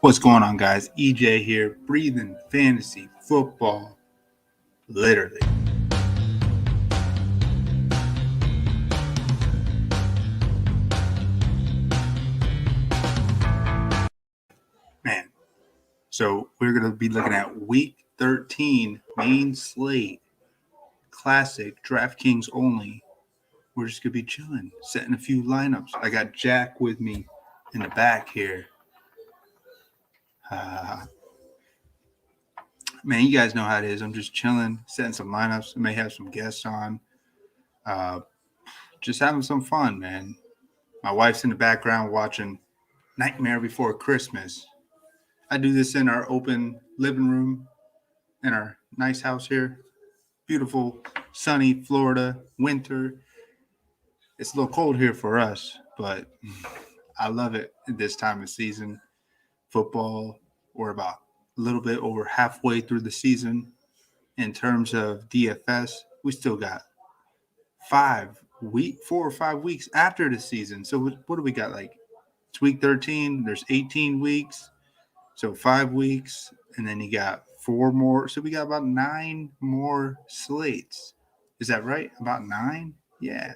What's going on, guys? EJ here, breathing fantasy football, literally. Man, so we're going to be looking at week 13, main slate, classic, Draftkings only. We're just going to be chilling, setting a few lineups. I got Jack with me in the back here. Man, you guys know how it is. I'm just chilling, setting some lineups. I may have some guests on. Just having some fun, man. My wife's in the background watching Nightmare Before Christmas. I do this in our open living room in our nice house here. Beautiful, sunny Florida, winter. It's a little cold here for us, but I love it at this time of season. Football, we're about a little bit over halfway through the season. In terms of DFS, we still got 4 or 5 weeks after the season. So what do we got? Like, it's week 13. There's 18 weeks. So 5 weeks, and then you got 4 more. So we got about 9 more slates. Is that right? About 9? Yeah.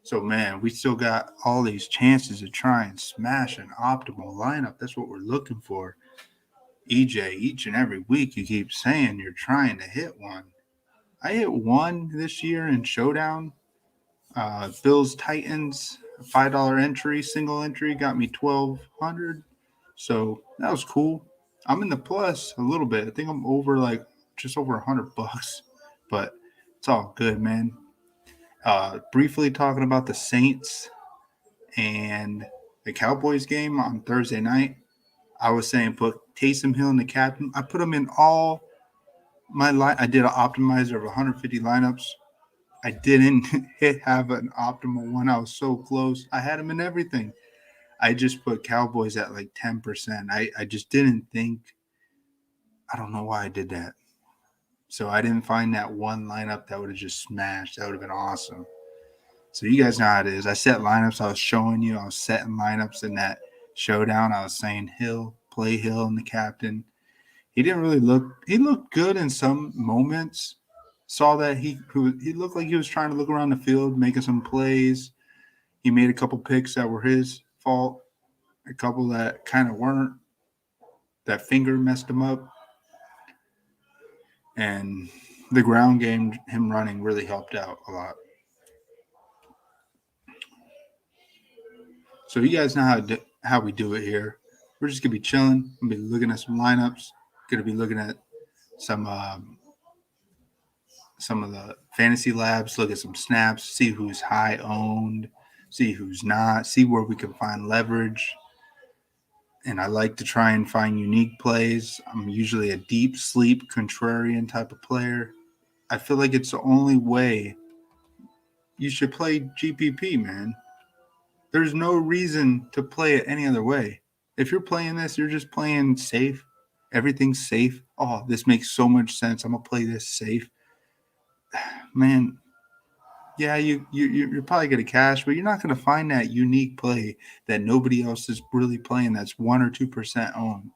So, man, we still got all these chances to try and smash an optimal lineup. That's what we're looking for. EJ, each and every week you keep saying you're trying to hit one. I hit one this year in Showdown. Bills Titans, $5 entry, single entry, got me 1,200. So that was cool. I'm in the plus a little bit. I think I'm over just over $100, but it's all good, man. Briefly talking about the Saints and the Cowboys game on Thursday night. I was saying put Taysom Hill in the captain. I put him in all my line. I did an optimizer of 150 lineups. I didn't have an optimal one. I was so close. I had him in everything. I just put Cowboys at like 10%. I just didn't think – I don't know why I did that. So I didn't find that one lineup that would have just smashed. That would have been awesome. So you guys know how it is. I set lineups. I was showing you. I was setting lineups in that showdown. I was saying Hill, play Hill and the captain. He didn't really look – he looked good in some moments. Saw that he looked like he was trying to look around the field, making some plays. He made a couple picks that were his fault, a couple that kind of weren't. That finger messed him up. And the ground game, him running, really helped out a lot. So you guys know how we do it here. We're just going to be chilling. I'm going to be looking at some lineups. Going to be looking at some of the fantasy labs, look at some snaps, see who's high owned, see who's not, see where we can find leverage. And I like to try and find unique plays. I'm usually a deep sleep contrarian type of player. I feel like it's the only way you should play GPP, man. There's no reason to play it any other way. If you're playing this, you're just playing safe. Everything's safe. Oh, this makes so much sense. I'm going to play this safe. Man, yeah, you're probably going to cash, but you're not going to find that unique play that nobody else is really playing that's 1 or 2% owned.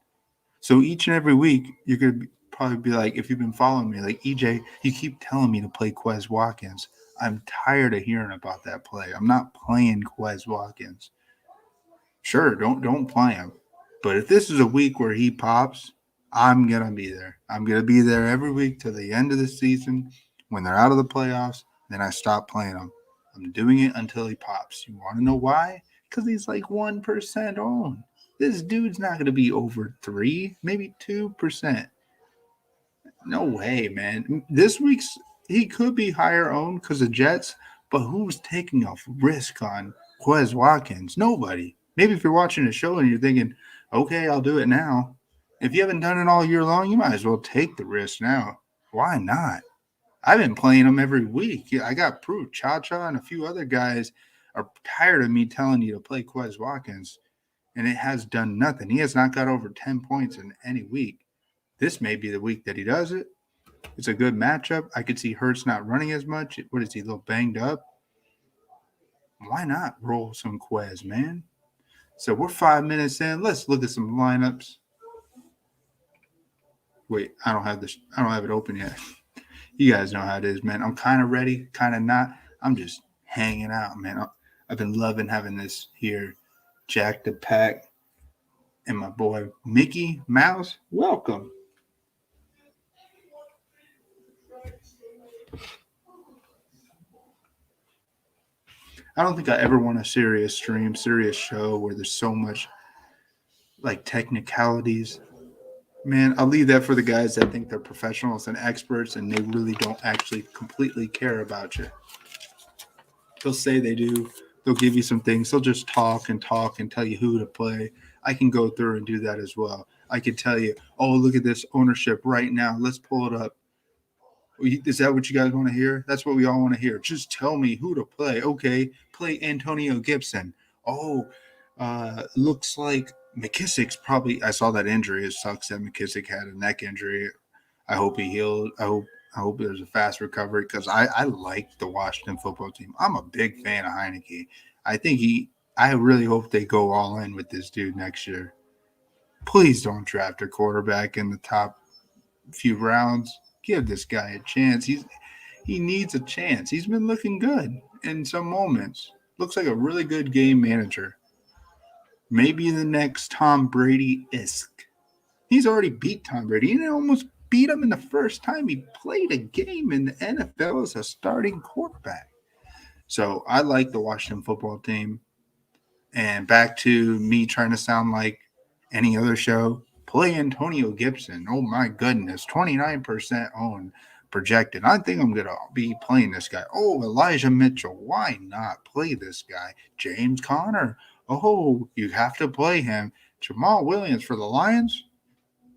So each and every week, you're going to probably be like, if you've been following me, like, EJ, you keep telling me to play Quez Watkins. I'm tired of hearing about that play. I'm not playing Quez Watkins. Sure, don't play him. But if this is a week where he pops, I'm going to be there. I'm going to be there every week to the end of the season. When they're out of the playoffs, then I stop playing him. I'm doing it until he pops. You want to know why? Because he's like 1% owned. This dude's not going to be over 3, maybe 2%. No way, man. This week's he could be higher owned because of Jets, but who's taking a risk on Quez Watkins? Nobody. Maybe if you're watching a show and you're thinking, okay, I'll do it now. If you haven't done it all year long, you might as well take the risk now. Why not? I've been playing them every week. I got proof. Cha-Cha and a few other guys are tired of me telling you to play Quez Watkins, and it has done nothing. He has not got over 10 points in any week. This may be the week that he does it. It's a good matchup. I could see Hurts not running as much. What is he, a little banged up? Why not roll some Quez, man? So we're 5 minutes in. Let's look at some lineups. Wait, I don't have it open yet. You guys know how it is, man. I'm kind of ready, kind of not. I'm just hanging out, man. I've been loving having this here. Jack the Pack and my boy Mickey Mouse. Welcome. I don't think I ever want a serious stream, serious show where there's so much like technicalities. Man, I'll leave that for the guys that think they're professionals and experts and they really don't actually completely care about you. They'll say they do. They'll give you some things. They'll just talk and tell you who to play. I can go through and do that as well. I can tell you, oh, look at this ownership right now. Let's pull it up. Is that what you guys want to hear? That's what we all want to hear. Just tell me who to play. Okay, play Antonio Gibson. Oh, looks like McKissick's probably. I saw that injury. It sucks that McKissick had a neck injury. I hope he healed. I hope there's a fast recovery because I like the Washington football team. I'm a big fan of Heineke. I really hope they go all in with this dude next year. Please don't draft a quarterback in the top few rounds. Give this guy a chance. He needs a chance. He's been looking good in some moments. Looks like a really good game manager. Maybe the next Tom Brady-esque. He's already beat Tom Brady. He almost beat him in the first time he played a game in the NFL as a starting quarterback. So I like the Washington football team. And back to me trying to sound like any other show, play Antonio Gibson. Oh my goodness, 29% owned projected. I think I'm going to be playing this guy. Oh, Elijah Mitchell. Why not play this guy? James Conner. Oh, you have to play him. Jamal Williams for the Lions.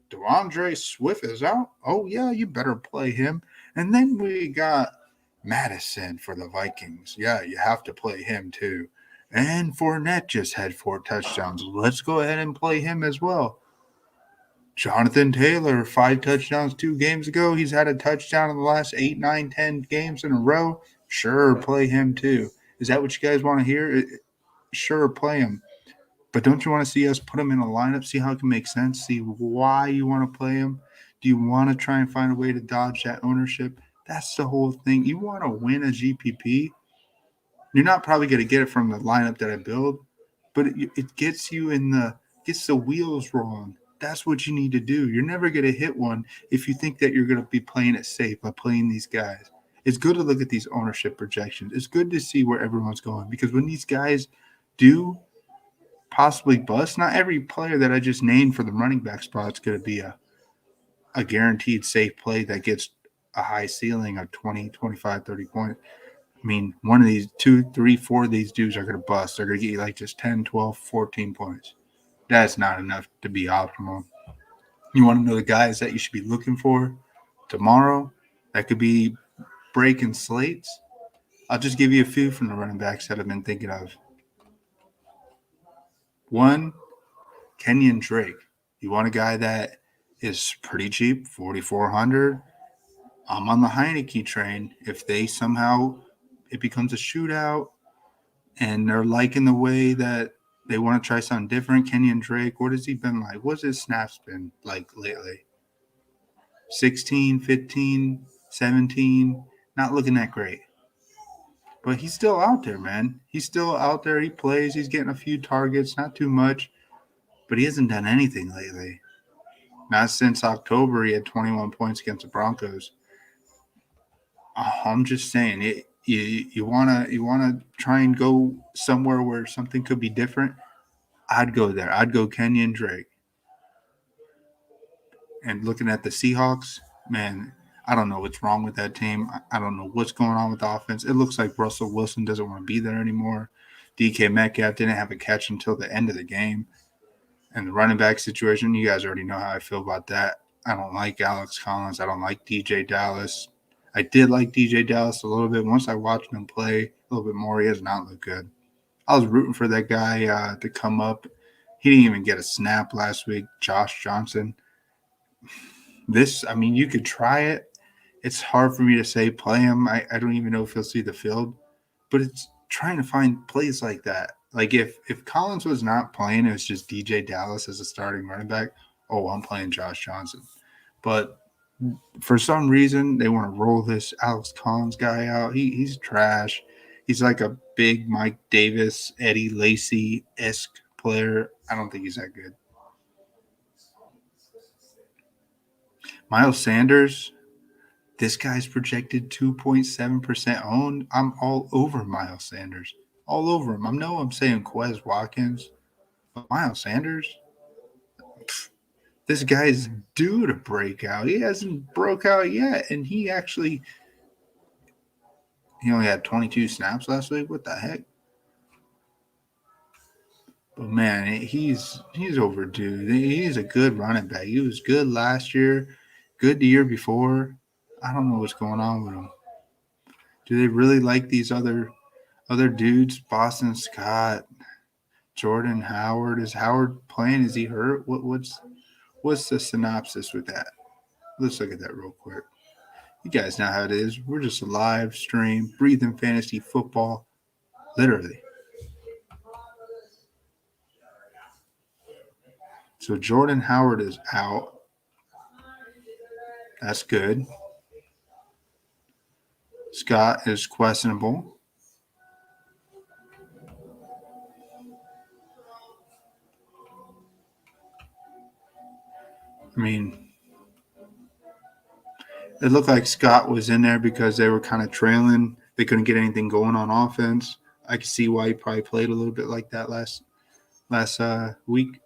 DeAndre Swift is out. Oh, yeah, you better play him. And then we got Madison for the Vikings. Yeah, you have to play him too. And Fournette just had 4 touchdowns. Let's go ahead and play him as well. Jonathan Taylor, 5 touchdowns 2 games ago. He's had a touchdown in the last 8, 9, 10 games in a row. Sure, play him too. Is that what you guys want to hear? Sure, play him. But don't you want to see us put him in a lineup, see how it can make sense, see why you want to play him? Do you want to try and find a way to dodge that ownership? That's the whole thing. You want to win a GPP. You're not probably going to get it from the lineup that I build, but it gets gets the wheels wrong. That's what you need to do. You're never going to hit one if you think that you're going to be playing it safe by playing these guys. It's good to look at these ownership projections. It's good to see where everyone's going because when these guys do possibly bust, not every player that I just named for the running back spot is going to be a guaranteed safe play that gets a high ceiling of 20, 25, 30 points. I mean, one of these 2, 3, 4 of these dudes are going to bust. They're going to get you like just 10, 12, 14 points. That's not enough to be optimal. You want to know the guys that you should be looking for tomorrow that could be breaking slates? I'll just give you a few from the running backs that I've been thinking of. 1, Kenyan Drake. You want a guy that is pretty cheap, 4,400. I'm on the Heineke train. If they somehow it becomes a shootout and they're liking the way that they want to try something different, Kenyan Drake, what has he been like? What's his snaps been like lately? 16, 15, 17, not looking that great. But he's still out there, man. He's still out there. He plays. He's getting a few targets, not too much. But he hasn't done anything lately. Not since October. He had 21 points against the Broncos. I'm just saying, you wanna try and go somewhere where something could be different. I'd go there. I'd go Kenyan Drake. And looking at the Seahawks, man, I don't know what's wrong with that team. I don't know what's going on with the offense. It looks like Russell Wilson doesn't want to be there anymore. DK Metcalf didn't have a catch until the end of the game. And the running back situation, you guys already know how I feel about that. I don't like Alex Collins. I don't like DJ Dallas. I did like DJ Dallas a little bit. Once I watched him play a little bit more, he has not looked good. I was rooting for that guy to come up. He didn't even get a snap last week, Josh Johnson. You could try it. It's hard for me to say play him. I don't even know if he'll see the field. But it's trying to find plays like that. Like if Collins was not playing, it was just DJ Dallas as a starting running back. Oh, I'm playing Josh Johnson. But for some reason, they want to roll this Alex Collins guy out. He's trash. He's like a big Mike Davis, Eddie Lacy-esque player. I don't think he's that good. Miles Sanders, this guy's projected 2.7% owned. I'm all over Miles Sanders. All over him. I'm saying Quez Watkins, but Miles Sanders, this guy's due to break out. He hasn't broke out yet, and he only had 22 snaps last week. What the heck? But man, he's overdue. He's a good running back. He was good last year, good the year before. I don't know what's going on with him. Do they really like these other dudes? Boston Scott, Jordan Howard. Is Howard playing? Is he hurt? What's the synopsis with that? Let's look at that real quick. You guys know how it is. We're just a live stream, breathing fantasy football, literally. So Jordan Howard is out. That's good. Scott is questionable. I mean, it looked like Scott was in there because they were kind of trailing. They couldn't get anything going on offense. I can see why he probably played a little bit like that last week.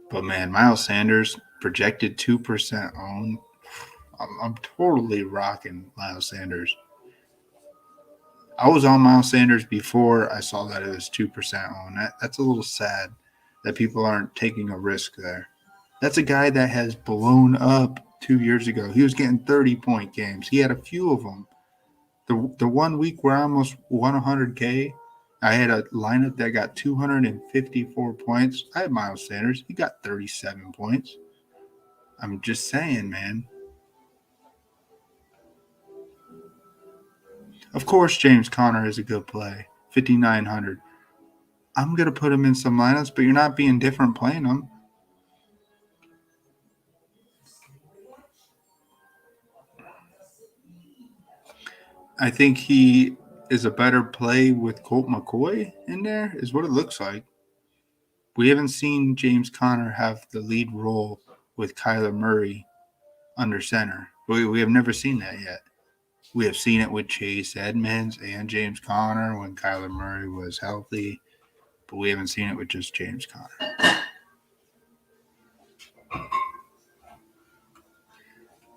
But man, Miles Sanders projected 2% owned. I'm totally rocking Miles Sanders. I was on Miles Sanders before I saw that it was 2% owned. That's a little sad that people aren't taking a risk there. That's a guy that has blown up 2 years ago. He was getting 30-point games. He had a few of them. The 1 week where I almost won 100K, I had a lineup that got 254 points. I had Miles Sanders. He got 37 points. I'm just saying, man. Of course, James Conner is a good play. 5,900. I'm going to put him in some lineups, but you're not being different playing him. I think he is a better play with Colt McCoy in there, is what it looks like. We haven't seen James Conner have the lead role with Kyler Murray under center. We have never seen that yet. We have seen it with Chase Edmonds and James Conner when Kyler Murray was healthy, but we haven't seen it with just James Conner.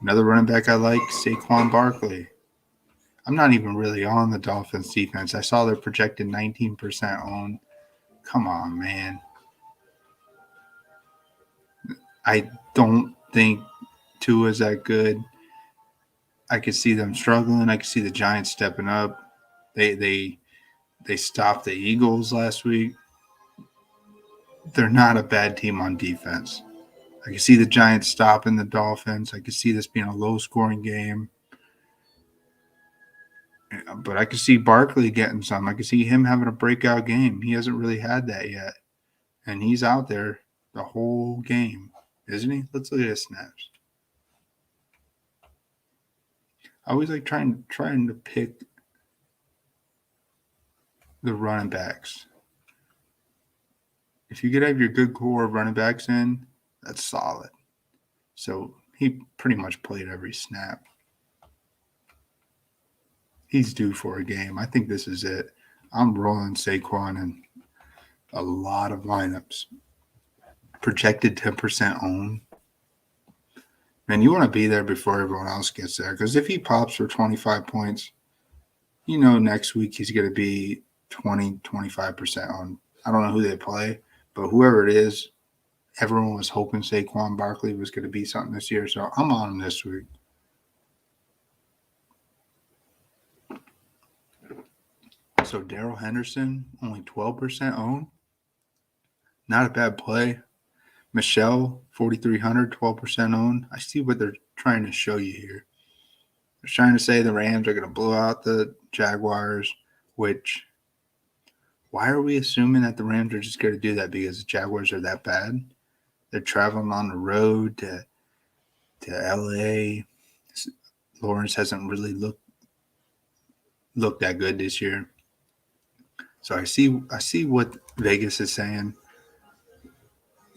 Another running back I like, Saquon Barkley. I'm not even really on the Dolphins defense. I saw they're projected 19% owned. Come on, man. I don't think Tua's that good. I could see them struggling. I could see the Giants stepping up. They stopped the Eagles last week. They're not a bad team on defense. I can see the Giants stopping the Dolphins. I could see this being a low-scoring game. But I could see Barkley getting some. I could see him having a breakout game. He hasn't really had that yet. And he's out there the whole game, isn't he? Let's look at his snaps. I always like trying to pick the running backs. If you could have your good core of running backs in, that's solid. So he pretty much played every snap. He's due for a game. I think this is it. I'm rolling Saquon in a lot of lineups. Projected 10% own. Man, you want to be there before everyone else gets there. Because if he pops for 25 points, next week he's going to be 20, 25% on. I don't know who they play, but whoever it is, everyone was hoping Saquon Barkley was going to be something this year. So I'm on him this week. So Daryl Henderson, only 12% owned. Not a bad play. Michelle, 4,300, 12% owned. I see what they're trying to show you here. They're trying to say the Rams are going to blow out the Jaguars. which why are we assuming that the Rams are just going to do that because the Jaguars are that bad? They're traveling on the road to LA. Lawrence hasn't really looked that good this year. So I see what Vegas is saying,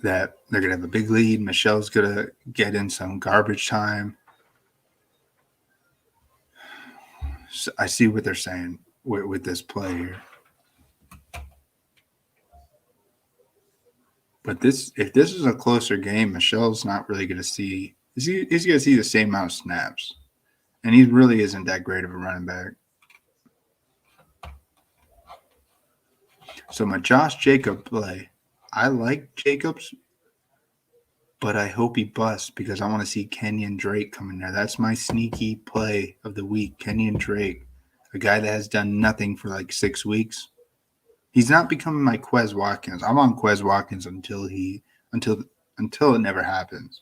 that they're going to have a big lead. Michelle's going to get in some garbage time. So I see what they're saying with this play here. But if this is a closer game, Michelle's not really going to see – he's going to see the same amount of snaps. And he really isn't that great of a running back. So my Josh Jacobs play, I like Jacobs, but I hope he busts because I want to see Kenyan Drake come in there. That's my sneaky play of the week, Kenyan Drake, a guy that has done nothing for like 6 weeks. He's not becoming my Quez Watkins. I'm on Quez Watkins until it never happens.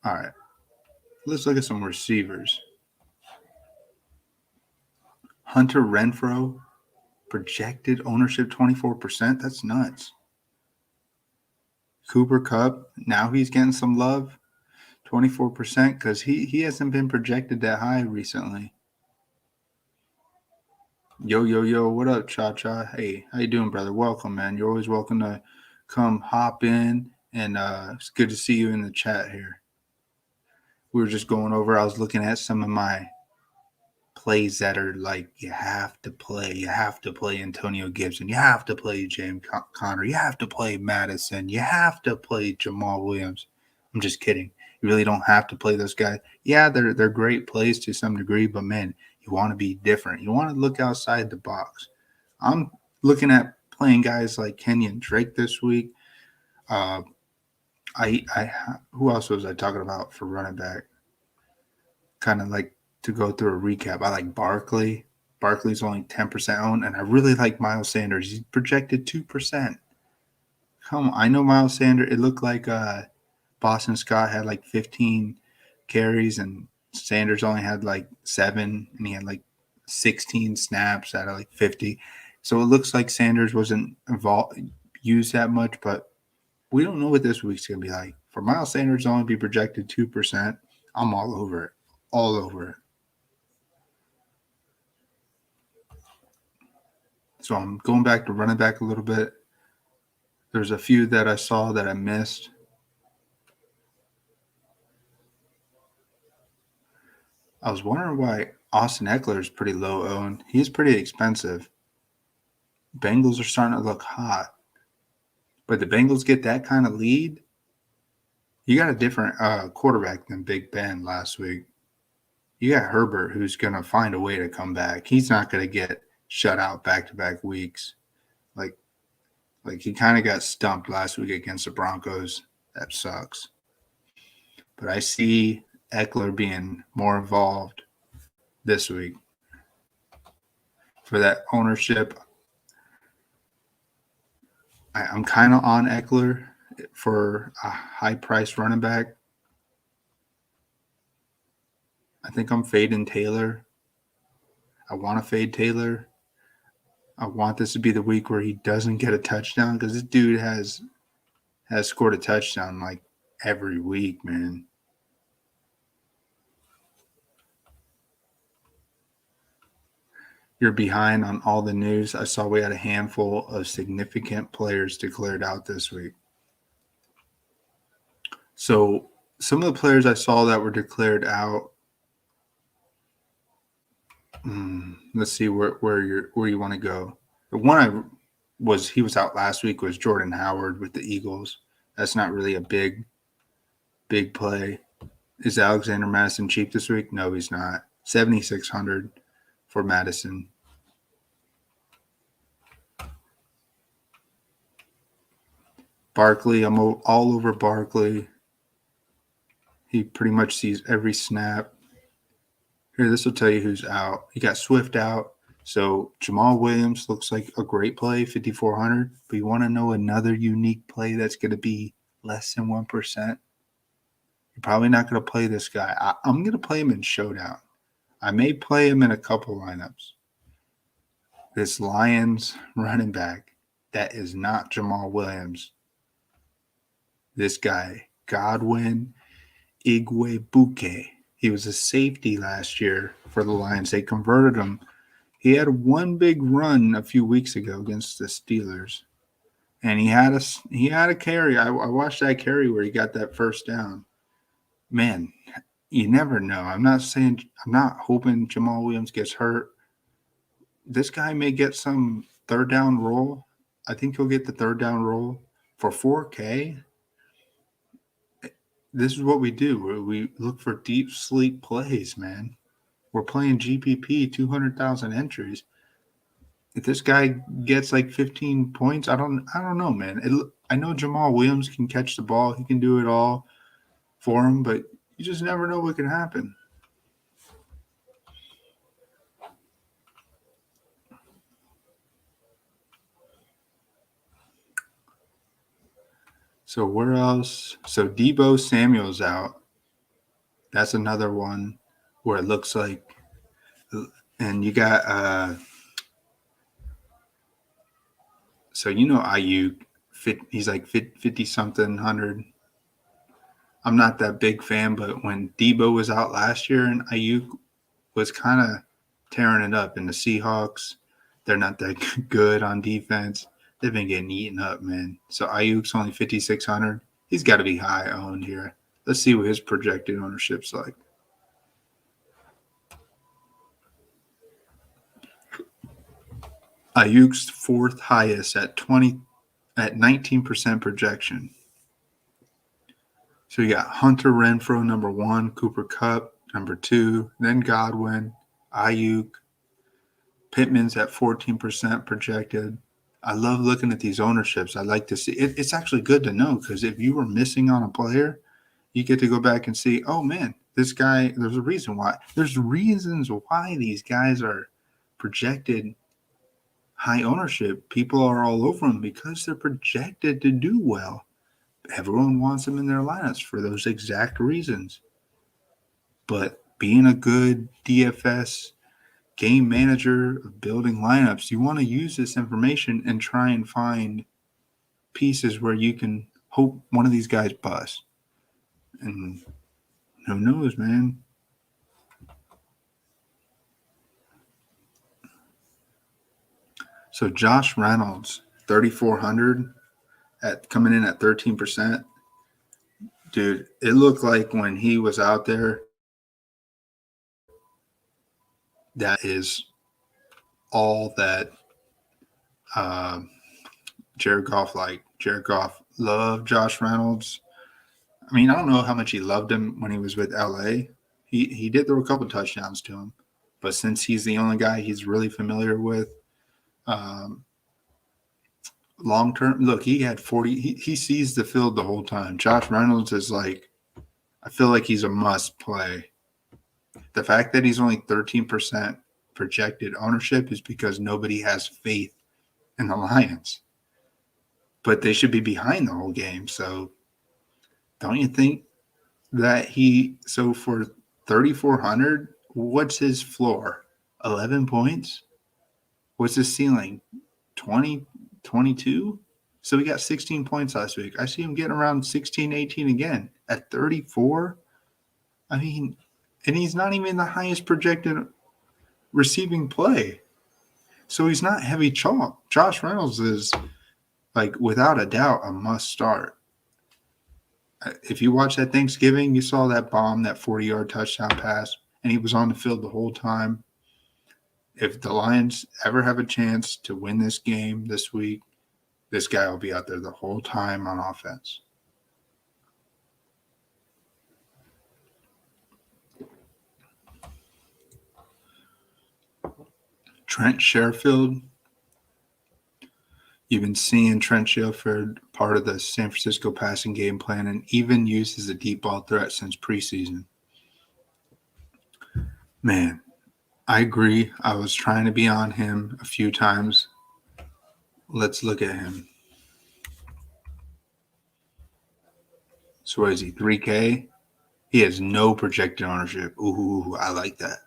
All right. Let's look at some receivers. Hunter Renfro, projected ownership 24%. That's nuts. Cooper Kupp, now he's getting some love, 24%, because he hasn't been projected that high recently. Yo, what up, Cha? Hey, how you doing, brother? Welcome, man. You're always welcome to come hop in, and it's good to see you in the chat here. We were just going over, I was looking at some of my plays that are like you have to play Antonio Gibson, you have to play James Conner, you have to play Madison, you have to play Jamal Williams. I'm just kidding. You really don't have to play those guys. Yeah, they're great plays to some degree, but man, you want to be different. You want to look outside the box. I'm looking at playing guys like Kenyan Drake this week. Who else was I talking about for running back? Kind of like to go through a recap. I like Barkley. Barkley's only 10% owned, and I really like Miles Sanders. He's projected 2%. Come on. I know Miles Sanders. It looked like Boston Scott had like 15 carries, and Sanders only had like 7, and he had like 16 snaps out of like 50. So it looks like Sanders wasn't used that much, but we don't know what this week's going to be like. For Miles Sanders to only be projected 2%, I'm all over it. All over it. So I'm going back to running back a little bit. There's a few that I saw that I missed. I was wondering why Austin Eckler is pretty low owned. He's pretty expensive. Bengals are starting to look hot. But the Bengals get that kind of lead. You got a different quarterback than Big Ben last week. You got Herbert, who's going to find a way to come back. He's not going to get shut out back-to-back weeks. Like he kind of got stumped last week against the Broncos. That sucks. But I see Eckler being more involved this week. For that ownership, I'm kind of on Eckler for a high-priced running back. I think I'm fading Taylor. I want to fade Taylor. I want this to be the week where he doesn't get a touchdown because this dude has scored a touchdown like every week, man. You're behind on all the news. I saw we had a handful of significant players declared out this week. So some of the players I saw that were declared out, let's see where you want to go. The one he was out last week was Jordan Howard with the Eagles. That's not really a big play. Is Alexander Madison cheap this week? No, he's not. 7,600 for Madison. Barkley, I'm all over Barkley. He pretty much sees every snap. Here, this will tell you who's out. You got Swift out. So Jamal Williams looks like a great play, 5,400. But you want to know another unique play that's going to be less than 1%? You're probably not going to play this guy. I'm going to play him in showdown. I may play him in a couple lineups. This Lions running back that is not Jamal Williams. This guy, Godwin Igwebuike. He was a safety last year for the Lions. They converted him. He had one big run a few weeks ago against the Steelers, and he had a carry. I watched that carry where he got that first down. Man, you never know. I'm not hoping Jamal Williams gets hurt. This guy may get some third down roll. I think he'll get the third down roll for $4K. This is what we do. We look for deep sleep plays, man. We're playing GPP, 200,000 entries. If this guy gets like 15 points, I don't know, man. I know Jamal Williams can catch the ball. He can do it all for him, but you just never know what can happen. So where else? So Deebo Samuel's out. That's another one where it looks like, and you got so Ayuk, he's like 50 something 100. I'm not that big fan, but when Deebo was out last year and Ayuk was kind of tearing it up, and the Seahawks, they're not that good on defense. They've been getting eaten up, man. So Ayuk's only 5,600. He's got to be high owned here. Let's see what his projected ownership's like. Ayuk's fourth highest at 19% projection. So you got Hunter Renfro, number 1, Cooper Kupp, number 2, then Godwin, Ayuk. Pittman's at 14% projected. I love looking at these ownerships. I like to see it. It's actually good to know, because if you were missing on a player, you get to go back and see, oh man, this guy, there's a reason why. There's reasons why these guys are projected high ownership. People are all over them because they're projected to do well. Everyone wants them in their lineups for those exact reasons. But being a good DFS game manager of building lineups, you want to use this information and try and find pieces where you can hope one of these guys busts. And who knows, man? So Josh Reynolds, 3,400 coming in at 13%. Dude, it looked like when he was out there, that is all that Jared Goff liked. Jared Goff loved Josh Reynolds. I mean, I don't know how much he loved him when he was with LA. He did throw a couple touchdowns to him, but since he's the only guy he's really familiar with, long term, look, he had 40. He sees the field the whole time. Josh Reynolds is like, I feel like he's a must play. The fact that he's only 13% projected ownership is because nobody has faith in the Lions. But they should be behind the whole game. So don't you think that so for 3,400, what's his floor? 11 points? What's his ceiling? 20, 22? So he got 16 points last week. I see him getting around 16, 18 again at 34. I mean, and he's not even the highest projected receiving play. So he's not heavy chalk. Josh Reynolds is, like, without a doubt, a must start. If you watch that Thanksgiving, you saw that bomb, that 40-yard touchdown pass, and he was on the field the whole time. If the Lions ever have a chance to win this game this week, this guy will be out there the whole time on offense. Trent Sherfield. You've been seeing Trent Sherfield part of the San Francisco passing game plan and even used as a deep ball threat since preseason. Man, I agree. I was trying to be on him a few times. Let's look at him. So what is he, 3K? He has no projected ownership. Ooh, I like that.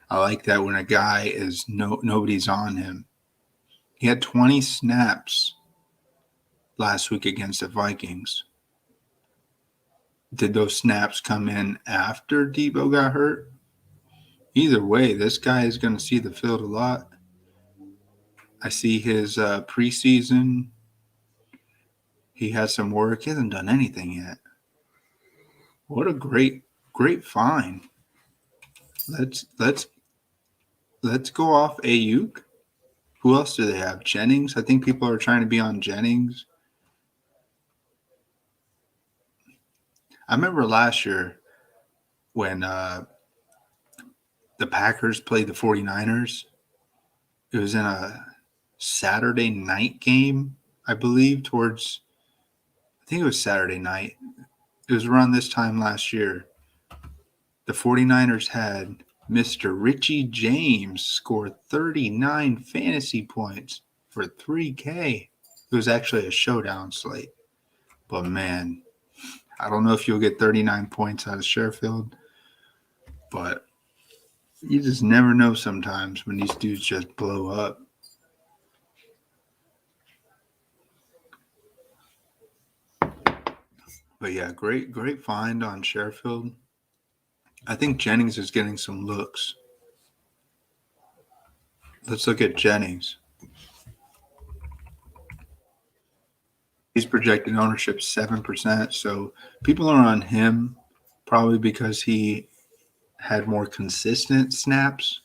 I like that when a guy is nobody's on him. He had 20 snaps last week against the Vikings. Did those snaps come in after Debo got hurt? Either way, this guy is going to see the field a lot. I see his preseason. He has some work. He hasn't done anything yet. What a great find. Let's go off Ayuk. Who else do they have? Jennings. I think people are trying to be on Jennings. I remember last year when the Packers played the 49ers. It was in a Saturday night game, I believe, I think it was Saturday night. It was around this time last year. The 49ers had Mr. Richie James score 39 fantasy points for $3K. It was actually a showdown slate. But, man, I don't know if you'll get 39 points out of Sherfield, but you just never know sometimes when these dudes just blow up. But, yeah, great find on Sherfield. I think Jennings is getting some looks. Let's look at Jennings. He's projected ownership 7%, so people are on him probably because he had more consistent snaps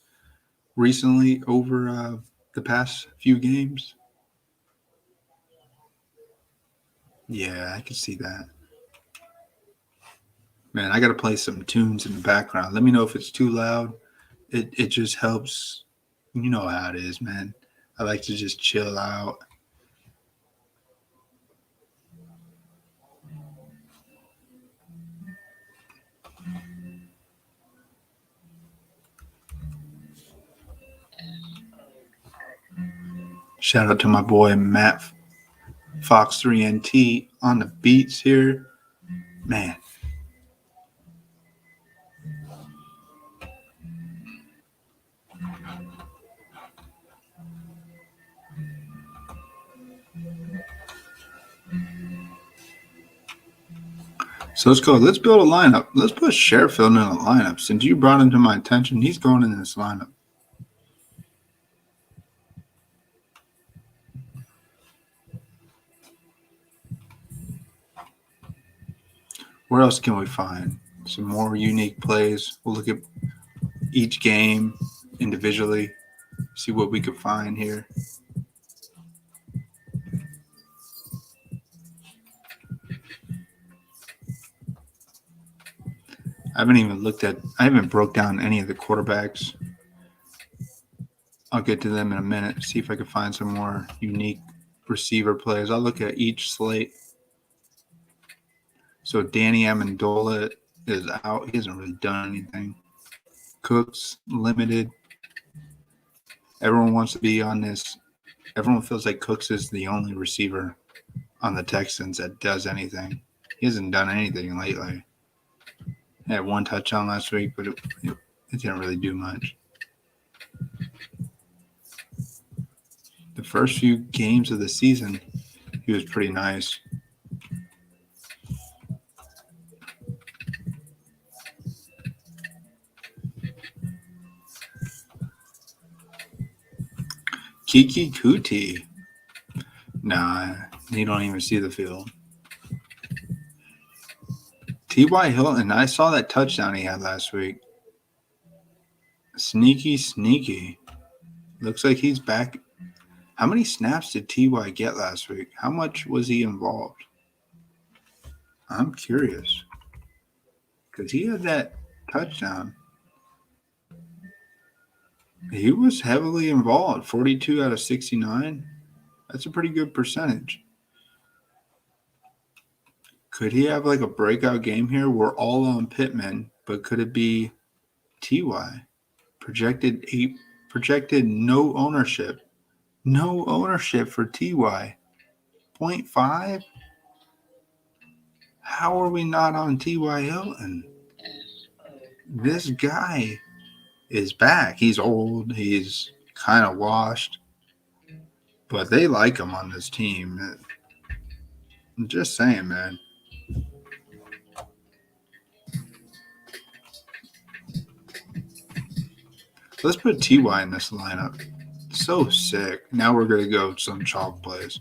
recently over the past few games. Yeah, I can see that. Man, I got to play some tunes in the background. Let me know if it's too loud. It just helps. You know how it is, man. I like to just chill out. Shout out to my boy Matt Fox 3NT on the beats here. Man. So let's go. Let's build a lineup. Let's put Sherfield in a lineup. Since you brought him to my attention, he's going in this lineup. Where else can we find some more unique plays? We'll look at each game individually, see what we can find here. I haven't broke down any of the quarterbacks. I'll get to them in a minute, see if I can find some more unique receiver plays. I'll look at each slate. So Danny Amendola is out. He hasn't really done anything. Cooks, limited. Everyone wants to be on this. Everyone feels like Cooks is the only receiver on the Texans that does anything. He hasn't done anything lately. He had one touchdown last week, but it didn't really do much. The first few games of the season, he was pretty nice. Kiki Kuti. Nah, you don't even see the field. T.Y. Hilton, I saw that touchdown he had last week. Sneaky. Looks like he's back. How many snaps did T.Y. get last week? How much was he involved? I'm curious. Because he had that touchdown. He was heavily involved. 42 out of 69. That's a pretty good percentage. Could he have like a breakout game here? We're all on Pittman, but could it be T.Y.? Projected no ownership. No ownership for T.Y. 0.5? How are we not on T.Y. Hilton? this guy is back. He's old. He's kind of washed. But they like him on this team. I'm just saying, man. Let's put TY in this lineup. So sick. Now we're going to go some chalk plays.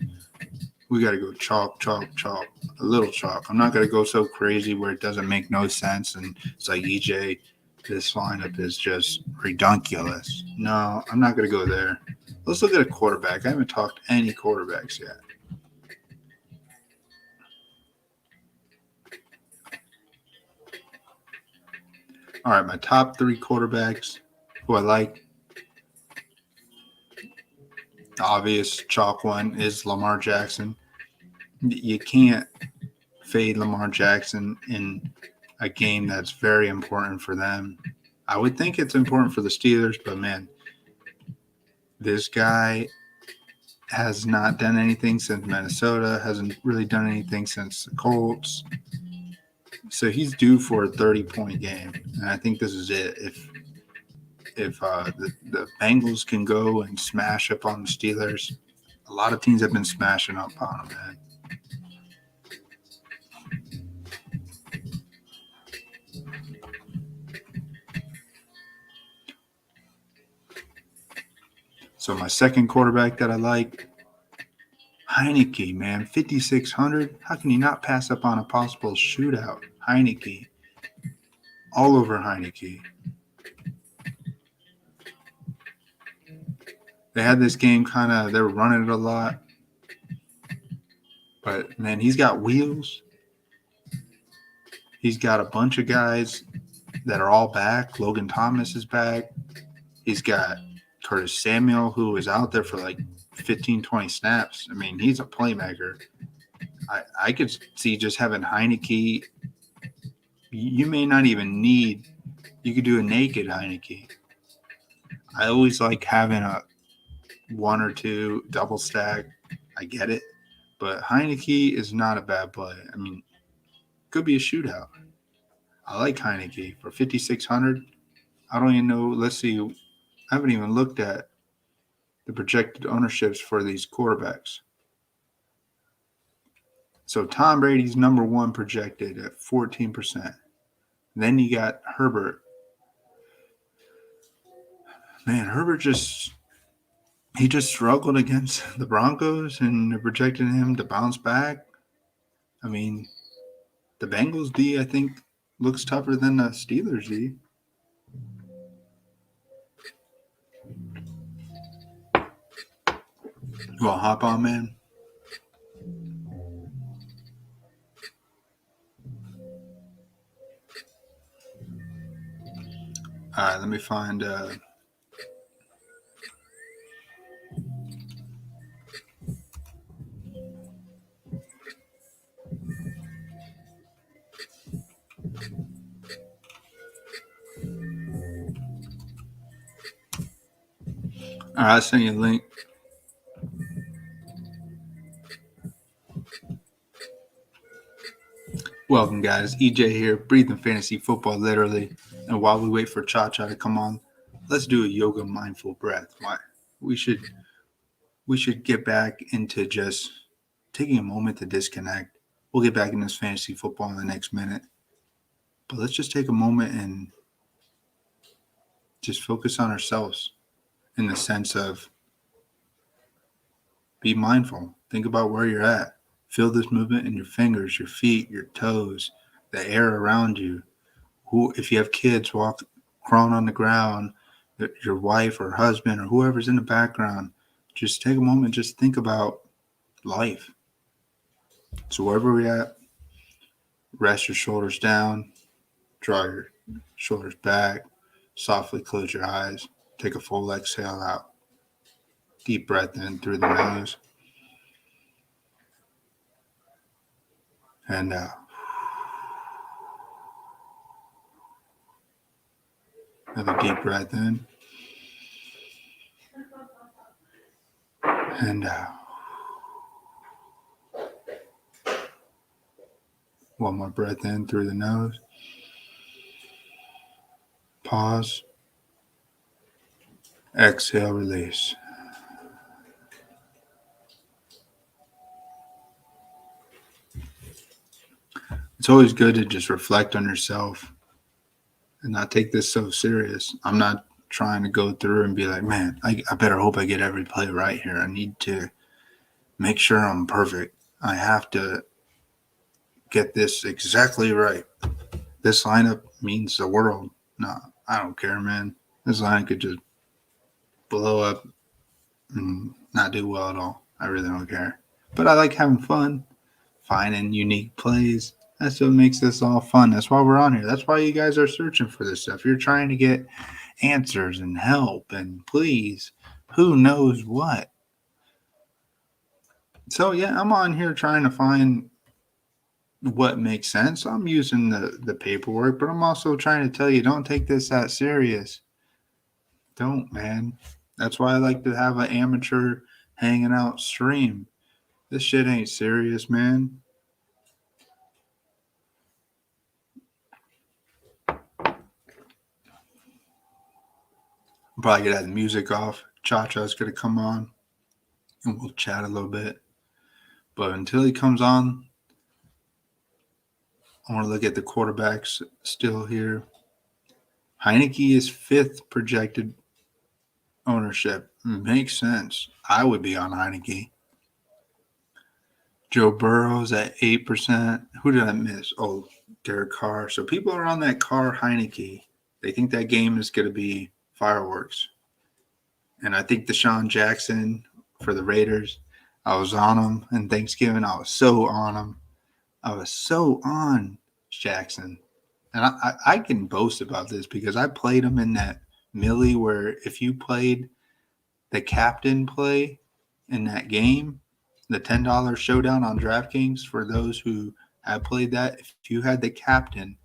We got to go chalk, chalk, chalk. A little chalk. I'm not going to go so crazy where it doesn't make no sense. And it's like, EJ, this lineup is just redunculous. No, I'm not going to go there. Let's look at a quarterback. I haven't talked any quarterbacks yet. All right, my top 3 quarterbacks who I like. The obvious chalk one is Lamar Jackson. You can't fade Lamar Jackson in a game that's very important for them. I would think it's important for the Steelers, but man, this guy has not done anything since Minnesota, hasn't really done anything since the Colts. So he's due for a 30-point game, and I think this is it. If the Bengals can go and smash up on the Steelers, a lot of teams have been smashing up on them, man. So my second quarterback that I like, Heineke, man, 5,600. How can you not pass up on a possible shootout? Heineke. All over Heineke. They had this game they were running it a lot. But, man, he's got wheels. He's got a bunch of guys that are all back. Logan Thomas is back. He's got Curtis Samuel, who is out there for like 15, 20 snaps. I mean, he's a playmaker. I could see just having Heineke. You may not even need – you could do a naked Heineke. I always like having a 1 or 2 double stack. I get it. But Heineke is not a bad play. I mean, could be a shootout. I like Heineke for 5,600. I don't even know. Let's see. I haven't even looked at the projected ownerships for these quarterbacks. So Tom Brady's number 1 projected at 14%. Then you got Herbert. Man, Herbert just struggled against the Broncos, and they're projecting him to bounce back. I mean, the Bengals D, I think, looks tougher than the Steelers D. You want to hop on, man? All right, let me find all right, I'll send you a link. Welcome, guys. EJ here, breathing fantasy football literally. And while we wait for Cha-Cha to come on, let's do a yoga mindful breath. We should get back into just taking a moment to disconnect. We'll get back in this fantasy football in the next minute. But let's just take a moment and just focus on ourselves in the sense of be mindful. Think about where you're at. Feel this movement in your fingers, your feet, your toes, the air around you. If you have kids, crawling on the ground, your wife or husband or whoever's in the background, just take a moment, just think about life. So wherever we're at, rest your shoulders down, draw your shoulders back, softly close your eyes, take a full exhale out. Deep breath in through the nose and out. Another deep breath in and out. One more breath in through the nose Pause. Exhale, release. It's always good to just reflect on yourself and not take this so serious. I'm not trying to go through and be like, man, I better hope I get every play right here. I need to make sure I'm perfect. I have to get this exactly right. This lineup means the world. No, I don't care, man. This line could just blow up and not do well at all. I really don't care. But I like having fun, finding unique plays. That's what makes this all fun. That's why we're on here. That's why you guys are searching for this stuff. You're trying to get answers and help and please, who knows what. So yeah, I'm on here trying to find what makes sense. I'm using the paperwork, but I'm also trying to tell you, don't take this that serious. Don't, man. That's why I like to have an amateur hanging out stream. This shit ain't serious, man. I'm probably gonna have the music off. Cha-Cha's gonna come on and we'll chat a little bit. But until he comes on, I want to look at the quarterbacks still here. Heineke is 5th projected ownership. Makes sense. I would be on Heineke. Joe Burrow's at 8%. Who did I miss? Oh, Derek Carr. So people are on that Carr Heineke. They think that game is going to be fireworks. And I think Deshaun Jackson for the Raiders, I was on him. And Thanksgiving, I was so on him. I was so on Jackson. And I can boast about this because I played him in that Millie where if you played the captain play in that game, the $10 showdown on Draftkings, for those who have played that, if you had the captain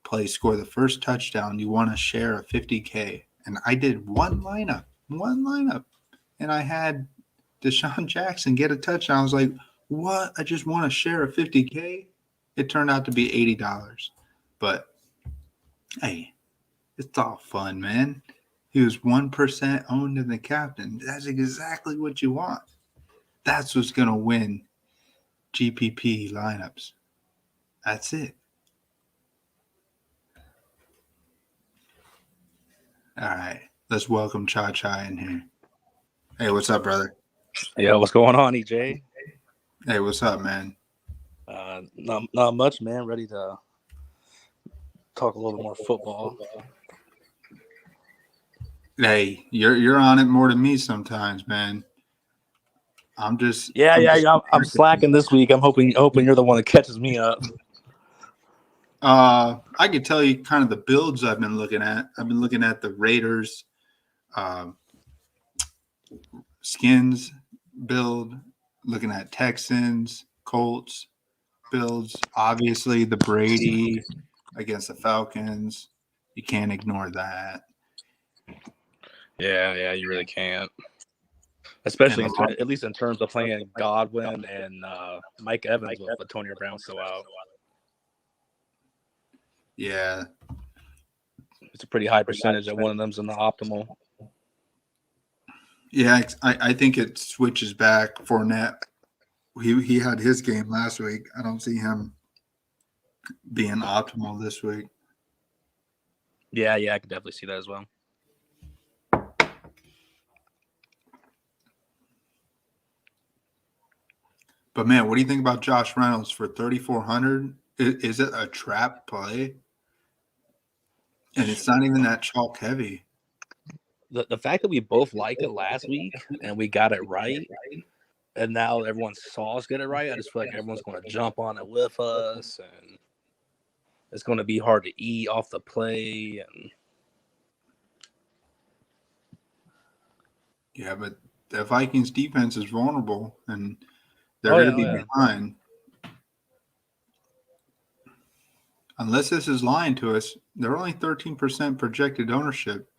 play score the first touchdown, you want to share a 50K. And I did one lineup, and I had Deshaun Jackson get a touchdown. I was like, what? I just want to share a 50K? It turned out to be $80. But hey, it's all fun, man. He was 1% owned in the captain. That's exactly what you want. That's what's going to win GPP lineups. That's it. All right. Let's welcome Cha-Cha in here. Hey, what's up, brother? Yeah, what's going on, EJ? Hey, what's up, man? Not much, man. Ready to talk a little more football. Hey, you're on it more than me sometimes, man. I'm slacking this week. I'm hoping you're the one that catches me up. I could tell you kind of the builds I've been looking at. I've been looking at the Raiders, Skins build, looking at Texans, Colts builds. Obviously, the Brady against the Falcons. You can't ignore that. Yeah, you really can't. Especially at least in terms of playing Godwin and Mike Evans with Antonio Brown still out. Yeah. It's a pretty high percentage that one of them's in the optimal. Yeah, I think it switches back. Fournette, he had his game last week. I don't see him being optimal this week. Yeah, I could definitely see that as well. But man, what do you think about Josh Reynolds for 3,400? Is it a trap play? And it's not even that chalk heavy. The fact that we both liked it last week and we got it right, and now everyone saw us get it right, I just feel like everyone's going to jump on it with us, and it's going to be hard to eat off the play. And yeah, but the Vikings defense is vulnerable, and they're going to be behind. Unless this is lying to us, they're only 13% projected ownership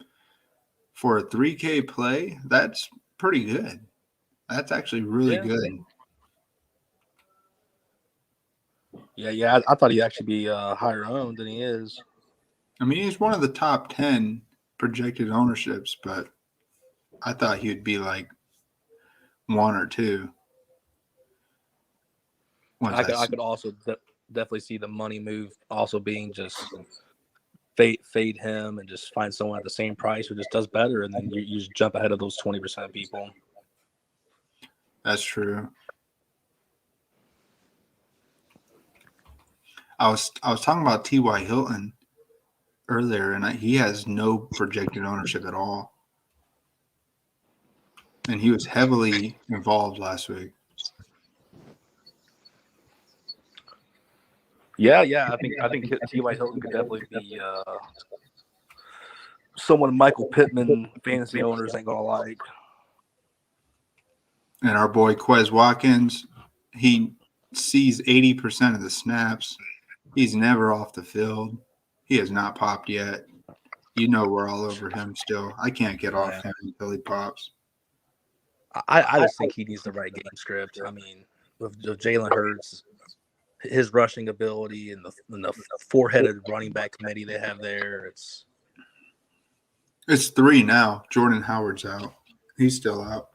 for a 3K play. That's pretty good. That's actually really good. Yeah, I thought he'd actually be higher owned than he is. I mean, he's one of the top 10 projected ownerships, but I thought he would be like 1 or 2. I could also definitely see the money move also being just fade him and just find someone at the same price who just does better, and then you just jump ahead of those 20% people. That's true. I was talking about T.Y. Hilton earlier, and he has no projected ownership at all. And he was heavily involved last week. Yeah. I think T.Y. Hilton could definitely be someone Michael Pittman fantasy owners ain't gonna like. And our boy Quez Watkins, he sees 80% of the snaps. He's never off the field. He has not popped yet. You know we're all over him still. I can't get off him until he pops. I just think he needs the right game script. I mean, with Jalen Hurts, his rushing ability and the four-headed running back committee they have there, it's 3 now. Jordan Howard's out. He's still out.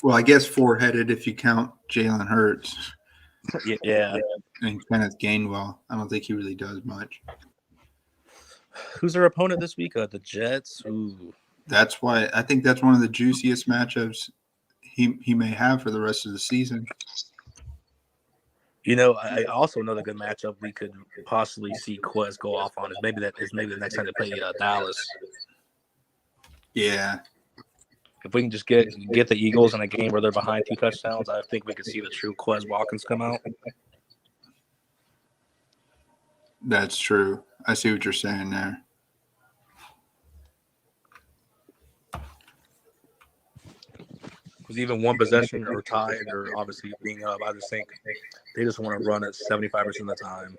Well, I guess 4-headed if you count Jalen Hurts. Yeah. And Kenneth Gainwell. I don't think he really does much. Who's their opponent this week? The Jets. Ooh. That's why I think that's one of the juiciest matchups he may have for the rest of the season. You know, I also know the good matchup we could possibly see Quez go off on is maybe the next time they play Dallas. Yeah. If we can just get the Eagles in a game where they're behind 2 touchdowns, I think we could see the true Quez Watkins come out. That's true. I see what you're saying there. Because even one possession or tied or obviously being up, I just think they just want to run it 75% of the time.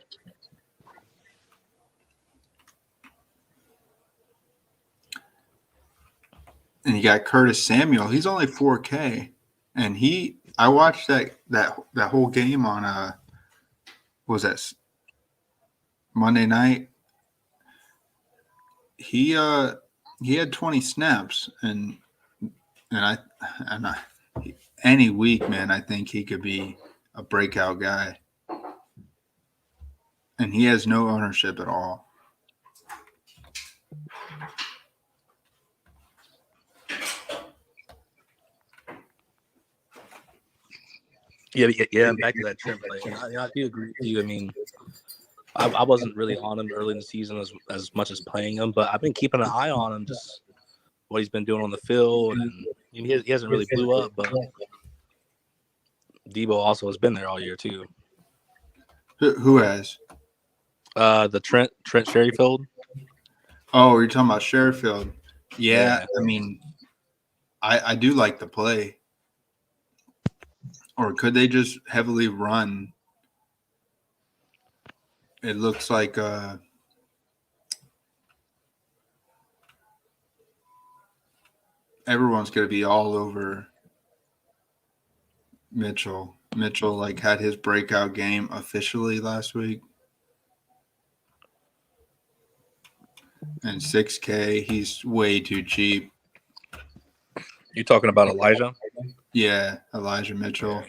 And you got Curtis Samuel. He's only 4K, and I watched that whole game on what was that Monday night. He had 20 snaps, and any week, man, I think he could be a breakout guy, and he has no ownership at all. Yeah. Back to that Trent play. I do agree with you. I mean, I wasn't really on him early in the season as much as playing him, but I've been keeping an eye on him, just what he's been doing on the field, and he hasn't really blew up, but Debo also has been there all year too. Who has? The Trent Sherfield. Oh, you're talking about Sherfield. Yeah. I mean, I do like the play. Or could they just heavily run? It looks like everyone's going to be all over Mitchell. Mitchell had his breakout game officially last week. And 6K, he's way too cheap. You talking about Elijah? Yeah, Elijah Mitchell.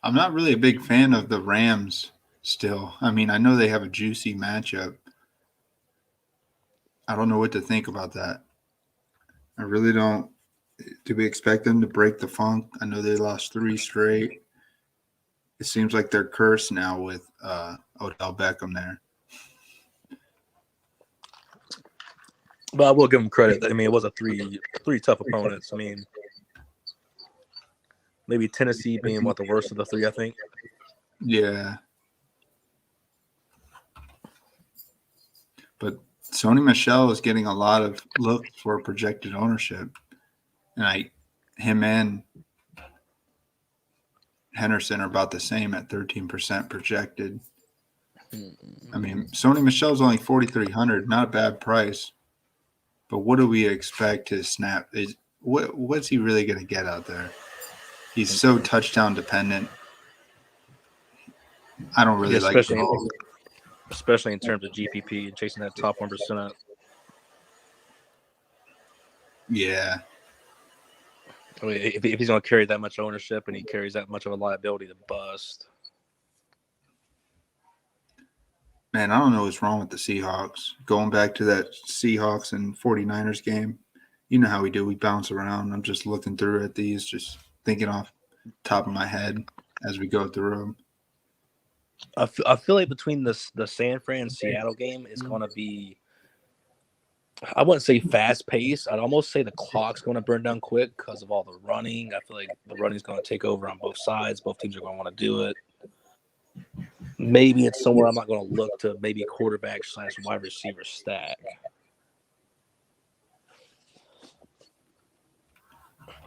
I'm not really a big fan of the Rams still. I mean, I know they have a juicy matchup. I don't know what to think about that. I really don't. Do we expect them to break the funk? I know they lost 3 straight. It seems like they're cursed now with Odell Beckham there. But I will give him credit. I mean, it was a three tough opponents. I mean, maybe Tennessee being the worst of the 3, I think. Yeah. But Sony Michel is getting a lot of looks for projected ownership. And him and Henderson are about the same at 13% projected. I mean, Sony Michel's only 4,300, not a bad price. But what do we expect to snap? What's he really going to get out there? He's so touchdown dependent. I don't really like it at all. Especially in terms of GPP and chasing that top 1%. Yeah. I mean, if he's going to carry that much ownership and he carries that much of a liability to bust. Man, I don't know what's wrong with the Seahawks. Going back to that Seahawks and 49ers game, you know how we do. We bounce around. I'm just looking through at these, just thinking off the top of my head as we go through them. I feel like between the San Fran Seattle game is going to be, I wouldn't say fast paced. I'd almost say the clock's going to burn down quick because of all the running. I feel like the running is going to take over on both sides. Both teams are going to want to do it. Maybe it's somewhere I'm not going to look to maybe quarterback / wide receiver stack.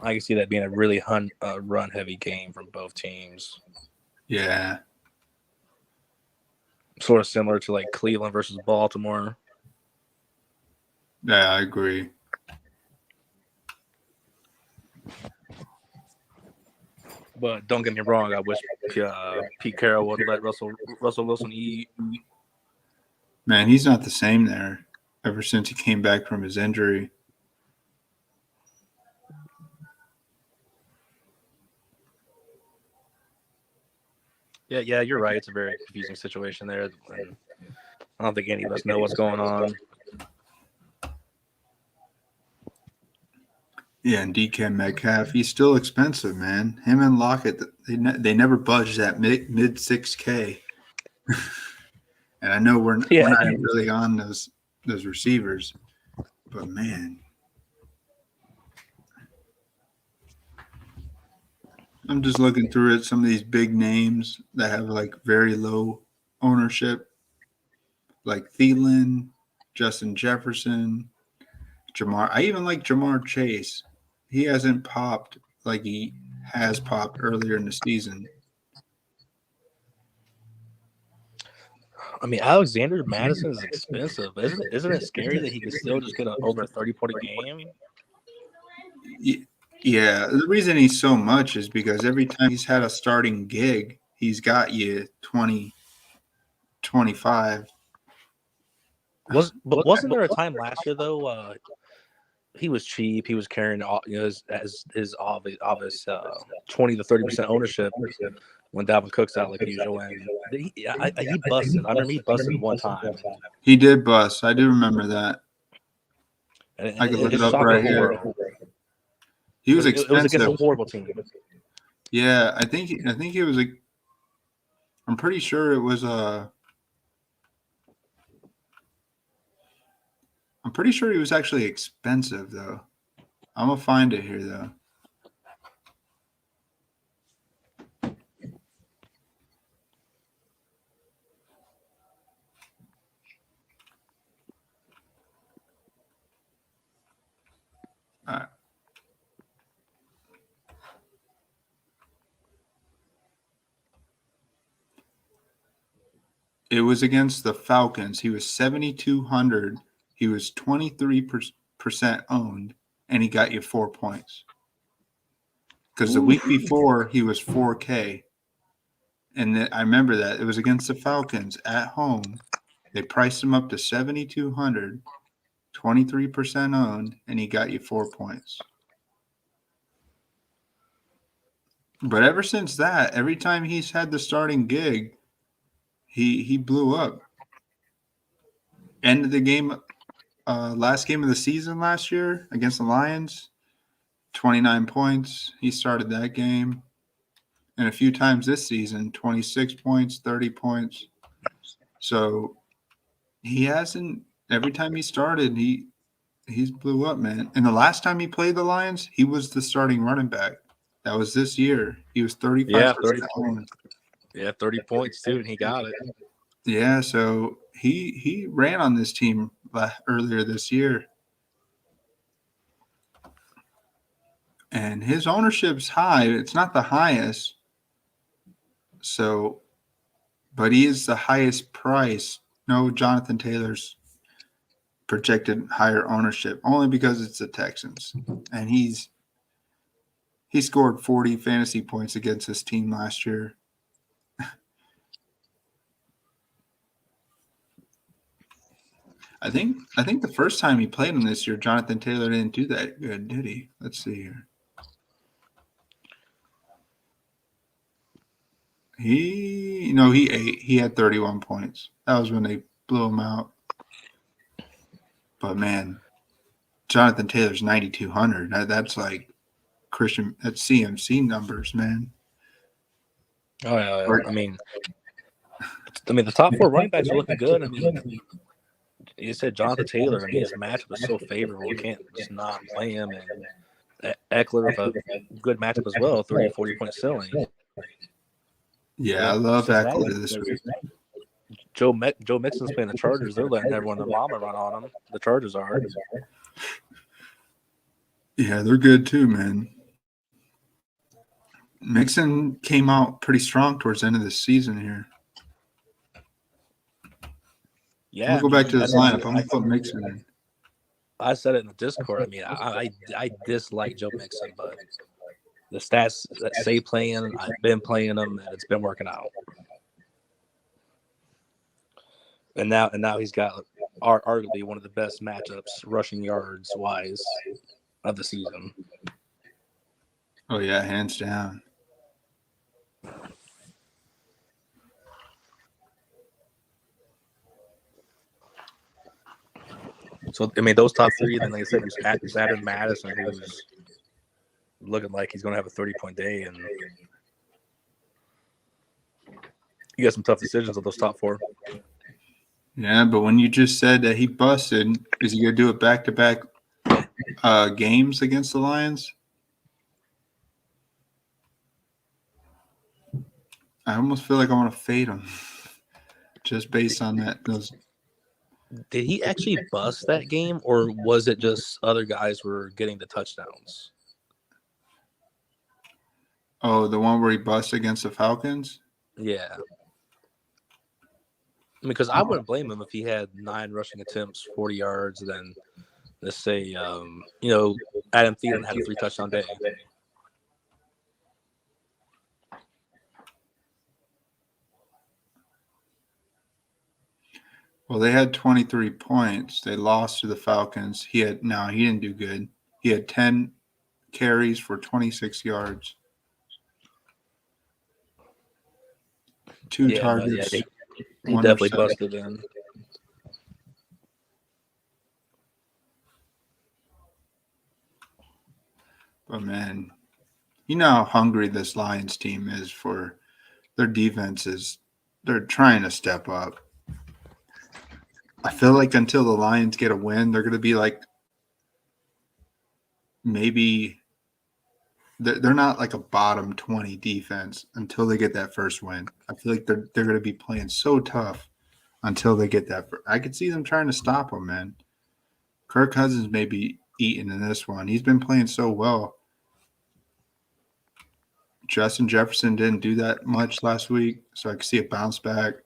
I can see that being a really run heavy game from both teams. Yeah. Sort of similar to like Cleveland versus Baltimore. Yeah, I agree. But don't get me wrong, I wish Pete Carroll would let Russell Wilson eat. Man, he's not the same there ever since he came back from his injury. Yeah, you're right. It's a very confusing situation there. And I don't think any of us know what's going on. Yeah, and DK Metcalf, he's still expensive, man. Him and Lockett, they never budge that mid 6K. And I know we're not really on those receivers, but man, I'm just looking through it. Some of these big names that have like very low ownership, like Thielen, Justin Jefferson, Jamar. I even like Jamar Chase. He hasn't popped like he has popped earlier in the season. I mean, Alexander Madison is expensive. Isn't it scary that he could still just get over a 30-point game? Yeah, the reason he's so much is because every time he's had a starting gig, he's got you 20, 25. Wasn't there a time last year though? He was cheap. He was carrying his obvious 20 to 30% ownership when Dalvin Cook's out like usual. And he busted. I remember he busted one time. He did bust. I do remember that. And I could look it up right here. He was expensive. It was against a horrible team. Yeah, I think it was like. I'm pretty sure it was I'm pretty sure he was actually expensive though. I'm gonna find it here though. It was against the Falcons. He was 7,200. He was 23% owned, and he got you 4 points. Because the week before, he was 4K. And I remember that. It was against the Falcons at home. They priced him up to 7,200, 23% owned, and he got you 4 points. But ever since that, every time he's had the starting gig, he blew up. End of the game, last game of the season last year against the Lions, 29 points. He started that game. And a few times this season, 26 points, 30 points. So he hasn't – every time he started, he's blew up, man. And the last time he played the Lions, he was the starting running back. That was this year. He was 35%. 30 points too, and he got it. Yeah, so he ran on this team earlier this year. And his ownership's high. It's not the highest. So, but he is the highest price. No, Jonathan Taylor's projected higher ownership only because it's the Texans, and he scored 40 fantasy points against his team last year. I think the first time he played him this year, Jonathan Taylor didn't do that good, did he? Let's see here. He had 31 points. That was when they blew him out. But man, Jonathan Taylor's 9,200. That's like that's CMC numbers, man. Oh yeah. I mean, the top 4 running backs are looking good. I mean, you said Jonathan Taylor. I mean, his matchup is so favorable. You can't just not play him. And Eckler with a good matchup as well, 30, 40-point ceiling. Yeah, I love Eckler this week. Joe Mixon's playing the Chargers. They're letting everyone and their mama run on them. The Chargers are. Yeah, they're good too, man. Mixon came out pretty strong towards the end of the season here. Yeah, I'm gonna go back to this lineup. I'm gonna put Mixon in. I said it in the Discord. I mean, I dislike Joe Mixon, but the stats that say playing, I've been playing them, and it's been working out. And now he's got arguably one of the best matchups, rushing yards wise, of the season. Oh yeah, hands down. So I mean, those top 3. Then, like I said, just added Madison, who's looking like he's going to have a 30-point day, and you got some tough decisions with those top 4. Yeah, but when you just said that he busted, is he gonna do it back-to-back games against the Lions? I almost feel like I want to fade him just based on that. Did he actually bust that game, or was it just other guys were getting the touchdowns? Oh, the one where he busted against the Falcons? Yeah. I mean, because I wouldn't blame him if he had 9 rushing attempts, 40 yards, then let's say, Adam Thielen had a 3-touchdown day. Well, they had 23 points. They lost to the Falcons. He didn't do good. He had 10 carries for 26 yards. 2 targets. He definitely busted in. But man, you know how hungry this Lions team is for their defenses. They're trying to step up. I feel like until the Lions get a win, they're going to be like maybe they're not like a bottom 20 defense until they get that first win. I feel like they're going to be playing so tough until they get that. I could see them trying to stop them, man. Kirk Cousins may be eating in this one. He's been playing so well. Justin Jefferson didn't do that much last week, so I could see a bounce back.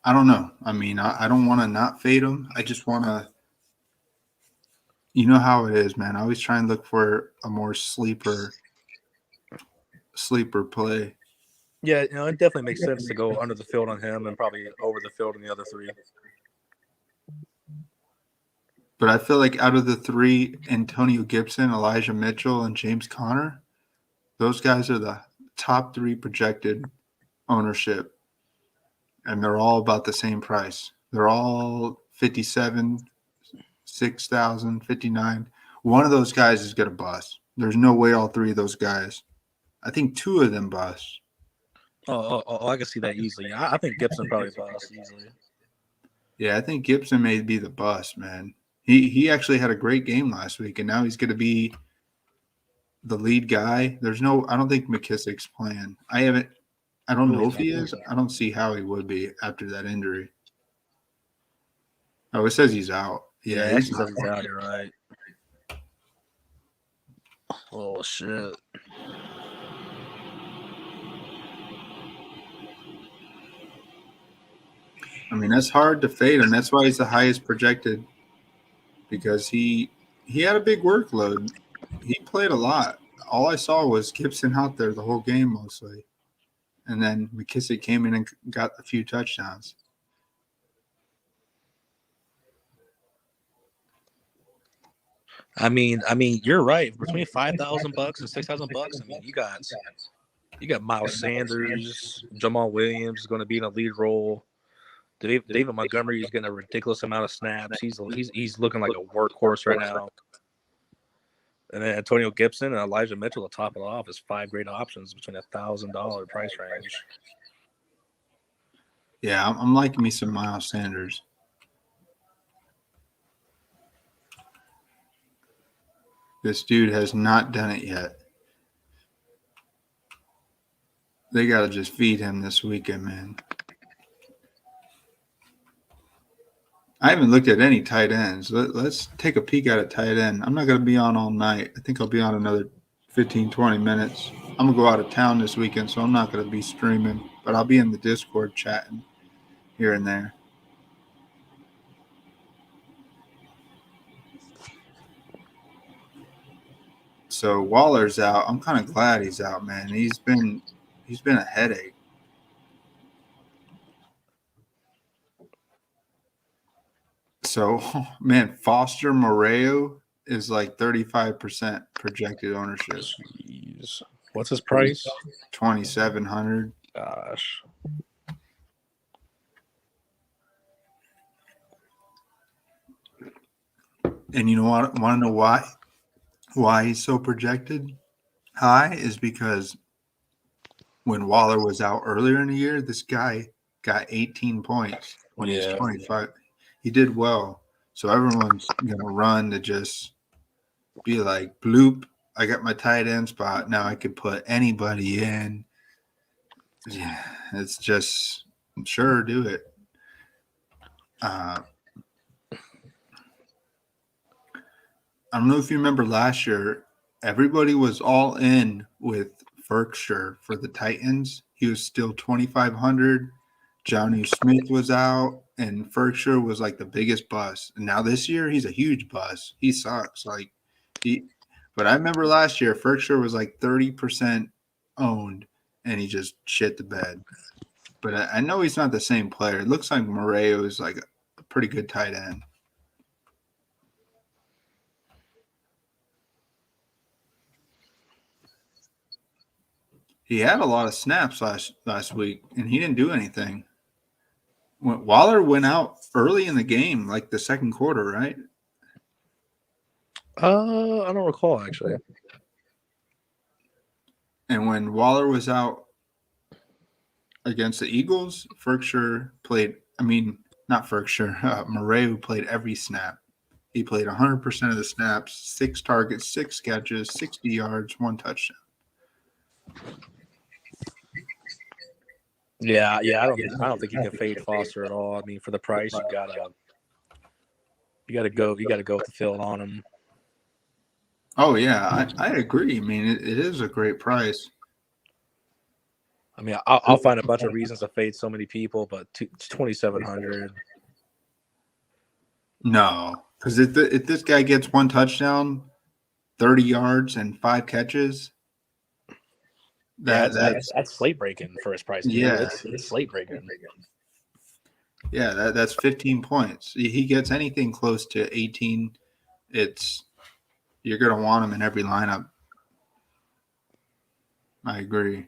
I don't know. I mean, I don't want to not fade him. I just want to – you know how it is, man. I always try and look for a more sleeper play. Yeah, it definitely makes sense to go under the field on him and probably over the field on the other 3. But I feel like out of the 3, Antonio Gibson, Elijah Mitchell, and James Conner, those guys are the top 3 projected ownership. And they're all about the same price. They're all 57, 6,000, 59. One of those guys is going to bust. There's no way all 3 of those guys. I think 2 of them bust. Oh, I can see that easily. I think Gibson probably bust easily. Yeah, I think Gibson may be the bust, man. He actually had a great game last week, and now he's going to be the lead guy. I don't think McKissick's playing. I don't know if he is. I don't see how he would be after that injury. Oh, it says he's out. Yeah, it says he's out. You're right. Oh, shit. mean, that's hard to fade him. That's why he's the highest projected, because he had a big workload. He played a lot. All I saw was Gibson out there the whole game mostly. And then McKissick came in and got a few touchdowns. I mean, you're right. Between $5,000 and $6,000, I mean, you got Miles Sanders, Jamal Williams is going to be in a lead role. David Montgomery is getting a ridiculous amount of snaps. He's looking like a workhorse right now. And then Antonio Gibson and Elijah Mitchell to top it off is 5 great options between $1,000 price range. Yeah, I'm liking me some Miles Sanders. This dude has not done it yet. They got to just feed him this weekend, man. I haven't looked at any tight ends. Let's take a peek at a tight end. I'm not going to be on all night. I think I'll be on another 15, 20 minutes. I'm going to go out of town this weekend, so I'm not going to be streaming. But I'll be in the Discord chatting here and there. So Waller's out. I'm kind of glad he's out, man. He's been a headache. So, man, Foster Moreo is like 35% projected ownership. Jeez. What's his price? 2,700. Gosh. And you know what? Want to know why he's so projected high is because when Waller was out earlier in the year, this guy got 18 points when he's 25. He did well. So everyone's going to run to just be like, bloop, I got my tight end spot. Now I could put anybody in. Yeah, it's just, sure, do it. I don't know if you remember last year, everybody was all in with Ferkshire for the Titans. He was still 2,500. Johnny Smith was out, and Ferkshire was like the biggest bust. And now this year, he's a huge bust. He sucks. But I remember last year, Ferkshire was like 30% owned, and he just shit the bed. But I know he's not the same player. It looks like Moreo is like a pretty good tight end. He had a lot of snaps last week, and he didn't do anything. Waller went out early in the game, like the second quarter, right? I don't recall, actually. And when Waller was out against the Eagles, Ferkshire played – I mean, not Ferkshire. Moreo played every snap. He played 100% of the snaps, 6 targets, 6 catches, 60 yards, 1 touchdown. Yeah. I don't think you can fade Foster at all. I mean, for the price, you gotta go with the field on him. Oh yeah, I agree. I mean, it is a great price. I mean, I'll find a bunch of reasons to fade so many people, but 2,700. No, because if this guy gets 1 touchdown, 30 yards, and 5 catches, that's slate breaking for his price. Yeah, it's slate breaking. Yeah, that's 15 points. He gets anything close to 18, you're gonna want him in every lineup. I agree.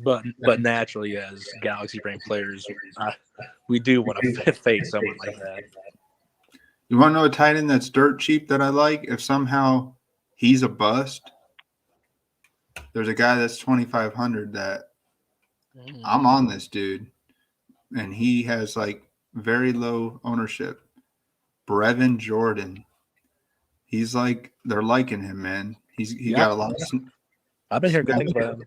But naturally, as Galaxy Brain players, we do want to fade someone like that. You want to know a tight end that's dirt cheap that I like? If somehow he's a bust, there's a guy that's 2,500 that I'm on this dude, and he has like very low ownership. Brevin Jordan. He's like, they're liking him, man. He got a lot of. I've been hearing good things about him.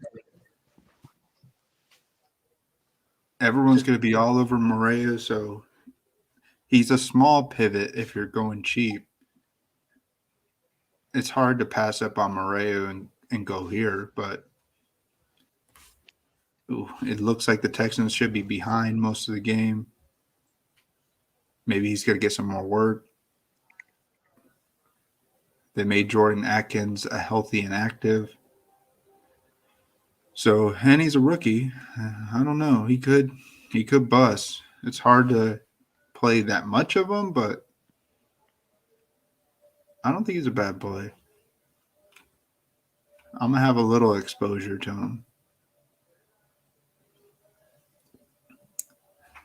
Everyone's going to be all over Moreo, so he's a small pivot if you're going cheap. It's hard to pass up on Moreo and go here, but Ooh, it looks like the Texans should be behind most of the game. Maybe he's going to get some more work. They made Jordan Atkins a healthy and active. So, and he's a rookie. I don't know. He could bust. It's hard to play that much of him, but I don't think he's a bad play. I'm going to have a little exposure to him.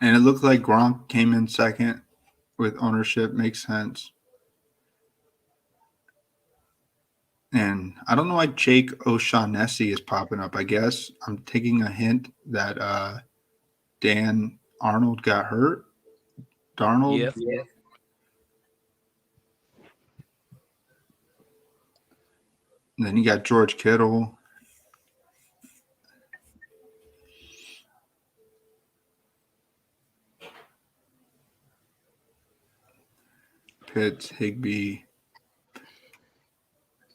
And it looked like Gronk came in second with ownership. Makes sense. And I don't know why Jake O'Shaughnessy is popping up. I guess I'm taking a hint that Dan Arnold got hurt. Darnold. Yep. Yeah. And then you got George Kittle. Pitts, Higbee.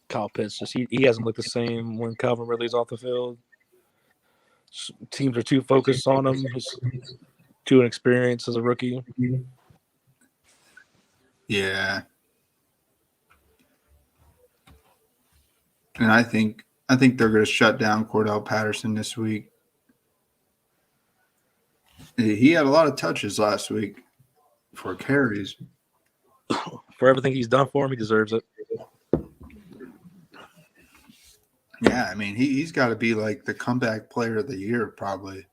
Kyle Pitts he hasn't looked the same when Calvin Ridley's off the field. Teams are too focused on him. He's too inexperienced as a rookie. Yeah. And I think they're going to shut down Cordell Patterson this week. He had a lot of touches last week for carries. For everything he's done for him, he deserves it. Yeah, I mean, he's got to be like the comeback player of the year probably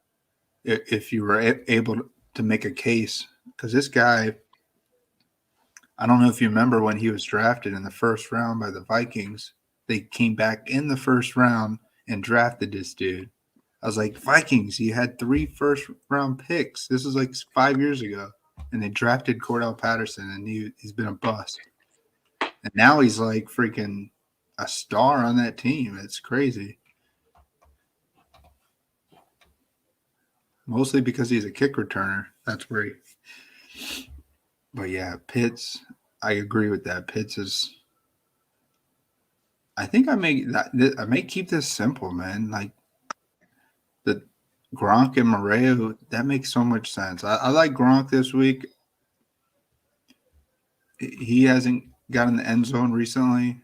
if you were able to make a case. Because this guy, I don't know if you remember when he was drafted in the first round by the Vikings. They came back in the first round and drafted this dude. I was like, Vikings, you had 3 first-round picks. This is like 5 years ago. And they drafted Cordell Patterson, and he's been a bust. And now he's like freaking a star on that team. It's crazy. Mostly because he's a kick returner. That's where he – but, yeah, Pitts, I agree with that. Pitts is – I think I may keep this simple, man. Like, the Gronk and Moreo, that makes so much sense. I like Gronk this week. He hasn't got in the end zone recently,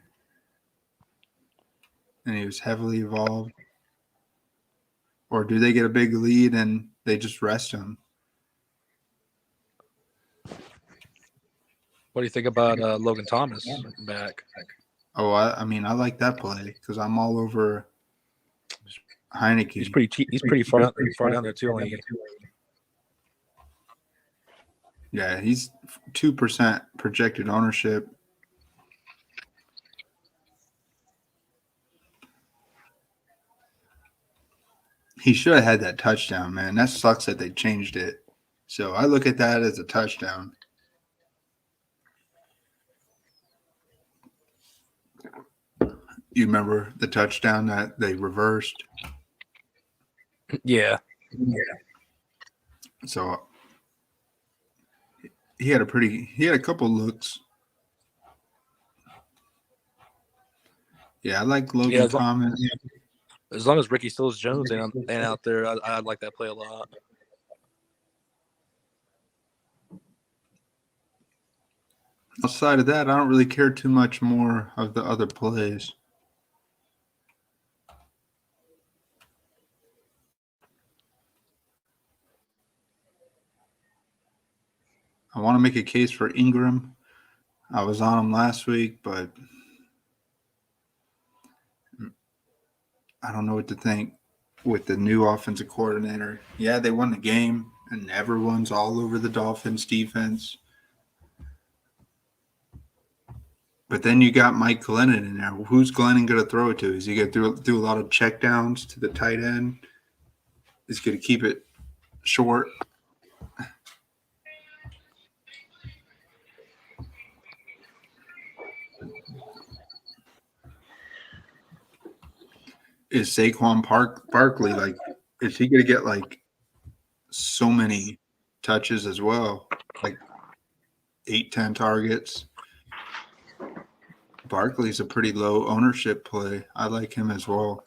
and he was heavily involved. Or do they get a big lead and they just rest him? What do you think about Logan Thomas back? Oh, I mean, I like that play because I'm all over Heineke. He's pretty cheap. He's pretty far down there too. Yeah, he's 2% projected ownership. He should have had that touchdown, man. That sucks that they changed it. So I look at that as a touchdown. You remember the touchdown that they reversed? Yeah. So he had a couple looks. Yeah, I like Logan Thomas. As long as Ricky Stills-Jones ain't out there, I'd like that play a lot. Outside of that, I don't really care too much more of the other plays. I want to make a case for Ingram. I was on him last week, but I don't know what to think with the new offensive coordinator. Yeah, they won the game, and everyone's all over the Dolphins defense. But then you got Mike Glennon in there. Who's Glennon going to throw it to? Is he going to do a lot of checkdowns to the tight end? Is he going to keep it short? Is Saquon Barkley, like, is he going to get, like, so many touches as well? Like 8-10 targets? Barkley's a pretty low ownership play. I like him as well.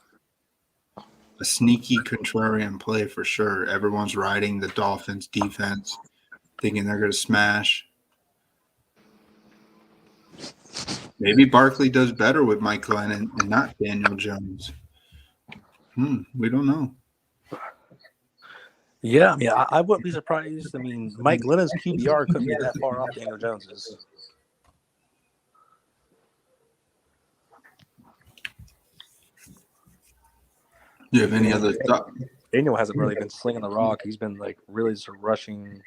a sneaky contrarian play for sure. Everyone's riding the Dolphins defense, thinking they're going to smash. Maybe Barkley does better with Mike Glenn and not Daniel Jones. We don't know. Yeah, I mean, I wouldn't be surprised. I mean, Mike Glennon's QBR couldn't be that far off Daniel Jones's. Do you have any other thought? Daniel hasn't really been slinging the rock. He's been like really just a rushing,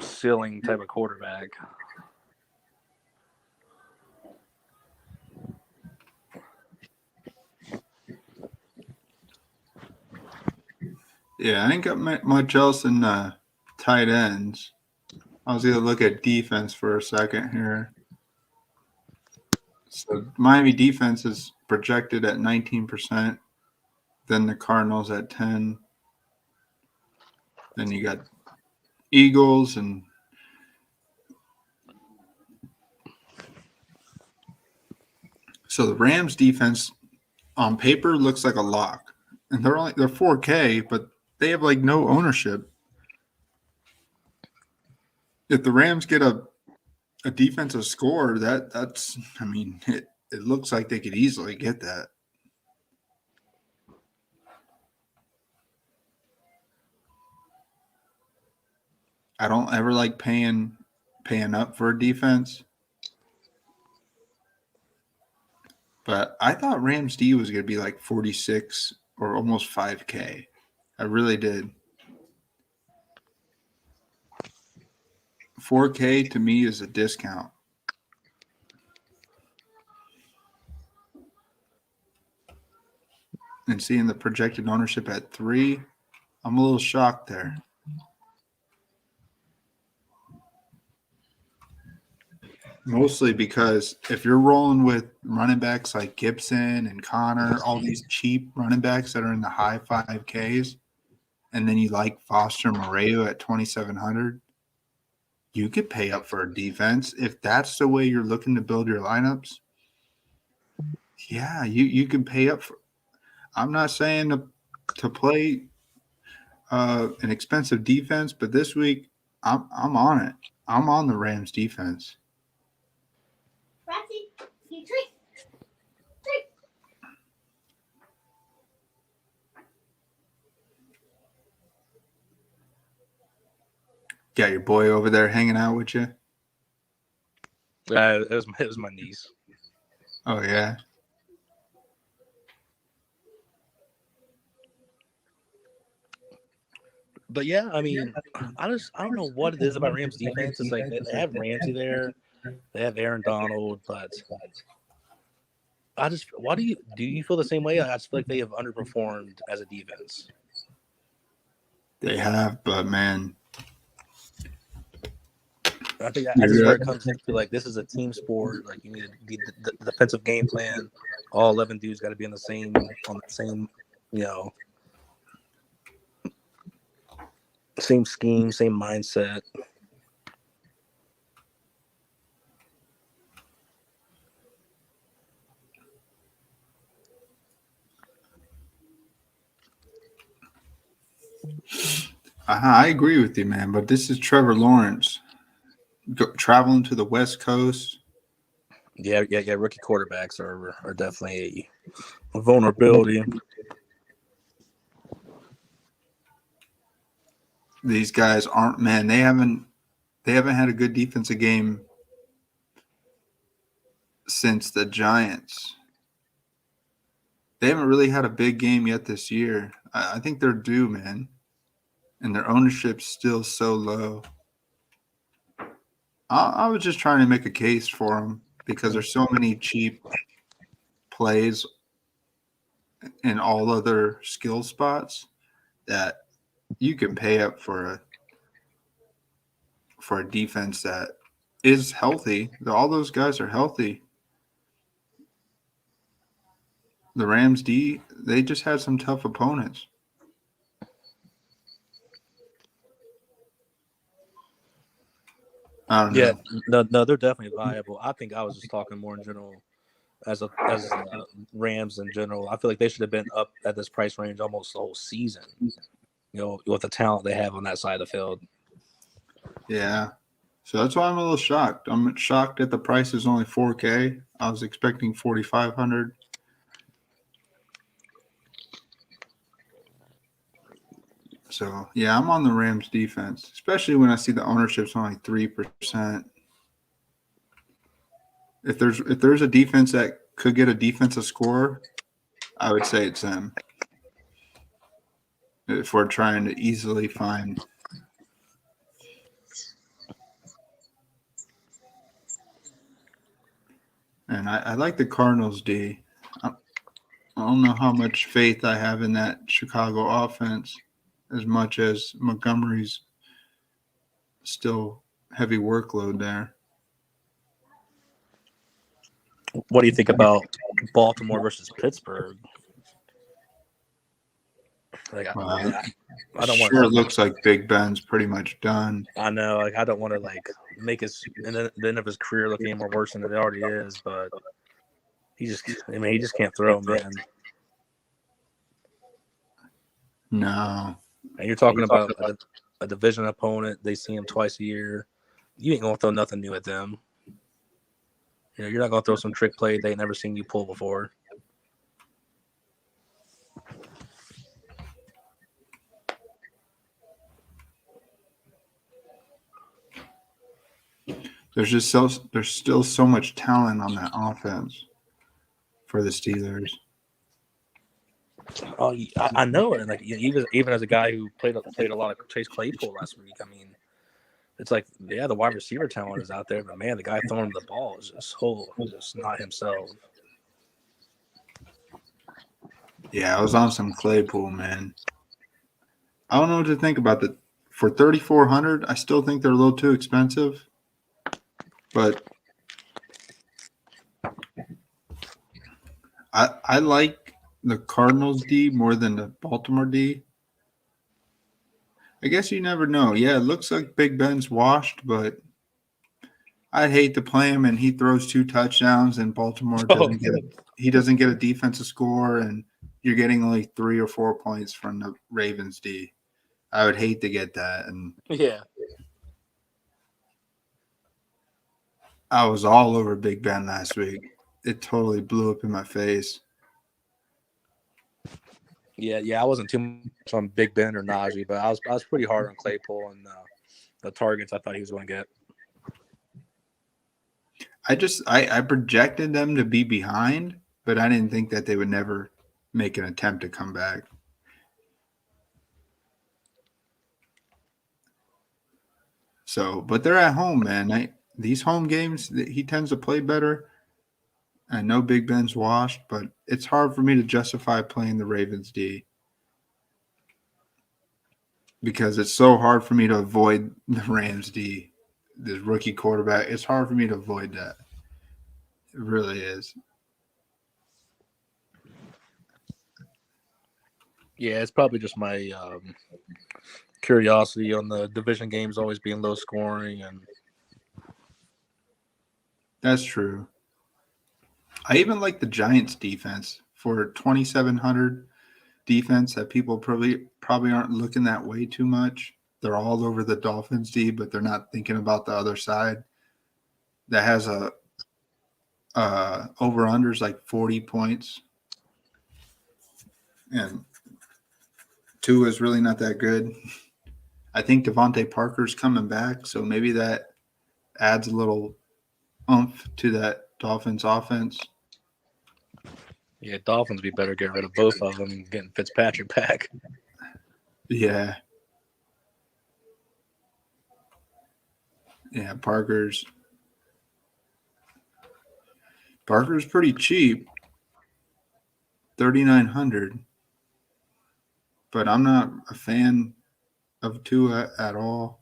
ceiling type of quarterback. Yeah, I ain't got much else in tight ends. I was going to look at defense for a second here. So Miami defense is projected at 19%. Then the Cardinals at 10. Then you got Eagles and so the Rams defense on paper looks like a lock. And they're 4K, but they have like no ownership. If the Rams get a defensive score, that's I mean, it looks like they could easily get that. I don't ever like paying up for a defense. But I thought Rams D was going to be like 46 or almost 5K. I really did. 4K to me is a discount. And seeing the projected ownership at 3, I'm a little shocked there. Mostly because if you're rolling with running backs like Gibson and Connor, all these cheap running backs that are in the high 5Ks, and then you like Foster Moreau at 2,700, you could pay up for a defense. If that's the way you're looking to build your lineups, yeah, you can pay up for. I'm not saying to play an expensive defense, but this week I'm on it. I'm on the Rams defense. Roxy, you treat. Got your boy over there hanging out with you? It was my niece. Oh, yeah. But yeah, I mean, I don't know what it is about Rams defense. It's like they have Ramsey there, they have Aaron Donald, but why do you feel the same way? I just feel like they have underperformed as a defense. They have, but man, I think that's where it comes into like this is a team sport. Like you need the defensive game plan. All 11 dudes got to be on the same, same scheme, same mindset. I agree with you, man. But this is Trevor Lawrence traveling to the West Coast. Yeah. Rookie quarterbacks are definitely a vulnerability. These guys aren't, man. They haven't had a good defensive game since the Giants. They haven't really had a big game yet this year. I think they're due, man. And their ownership's still so low. I was just trying to make a case for them because there's so many cheap plays in all other skill spots that you can pay up for a defense that is healthy. All those guys are healthy. The Rams D, they just had some tough opponents. I don't know. No, they're definitely viable. I think I was just talking more in general. as Rams in general. I feel like they should have been up at this price range almost the whole season. With the talent they have on that side of the field. Yeah. So that's why I'm a little shocked. I'm shocked that the price is only $4K. I was expecting $4,500. So yeah, I'm on the Rams defense, especially when I see the ownership's only 3%. If there's a defense that could get a defensive score, I would say it's them. If we're trying to easily find. And I like the Cardinals D. I don't know how much faith I have in that Chicago offense as much as Montgomery's still heavy workload there. What do you think about Baltimore versus Pittsburgh? Like, I don't want. Sure, looks like Big Ben's pretty much done. I know, like, I don't want to make his the end of his career look any more worse than it already is. But he just can't throw, man. No. And you're talking about a division opponent. They see him twice a year. You ain't gonna throw nothing new at them. You're not gonna throw some trick play they ain't never seen you pull before. There's still so much talent on that offense for the Steelers. Oh, I know it. And like even as a guy who played a lot of Chase Claypool last week, I mean, it's like, yeah, the wide receiver talent is out there, but man, the guy throwing him the ball is just not himself. Yeah, I was on some Claypool, man. I don't know what to think about that. For $3,400, I still think they're a little too expensive. But I like the Cardinals D more than the Baltimore D. I guess you never know. Yeah, it looks like Big Ben's washed, but I'd hate to play him and he throws 2 touchdowns and Baltimore doesn't get a defensive score and you're getting only 3 or 4 points from the Ravens D. I would hate to get that. And yeah, I was all over Big Ben last week. It totally blew up in my face. Yeah. I wasn't too much on Big Ben or Najee, but I was pretty hard on Claypool and the targets I thought he was going to get. I projected them to be behind, but I didn't think that they would never make an attempt to come back. So, but they're at home, man. These home games, he tends to play better. I know Big Ben's washed, but it's hard for me to justify playing the Ravens D because it's so hard for me to avoid the Rams D, the rookie quarterback. It's hard for me to avoid that. It really is. Yeah, it's probably just my curiosity on the division games always being low scoring, and That's true. I even like the Giants defense for 2,700 defense that people probably aren't looking that way too much. They're all over the Dolphins D, but they're not thinking about the other side. That has a over unders like 40 points, and Tua is really not that good. I think Devontae Parker's coming back, so maybe that adds a little oomph to that Dolphins offense. yeah, Dolphins be better get rid of both of them, getting Fitzpatrick back. Yeah. Yeah, Parker's pretty cheap, 3,900. But I'm not a fan of Tua at all.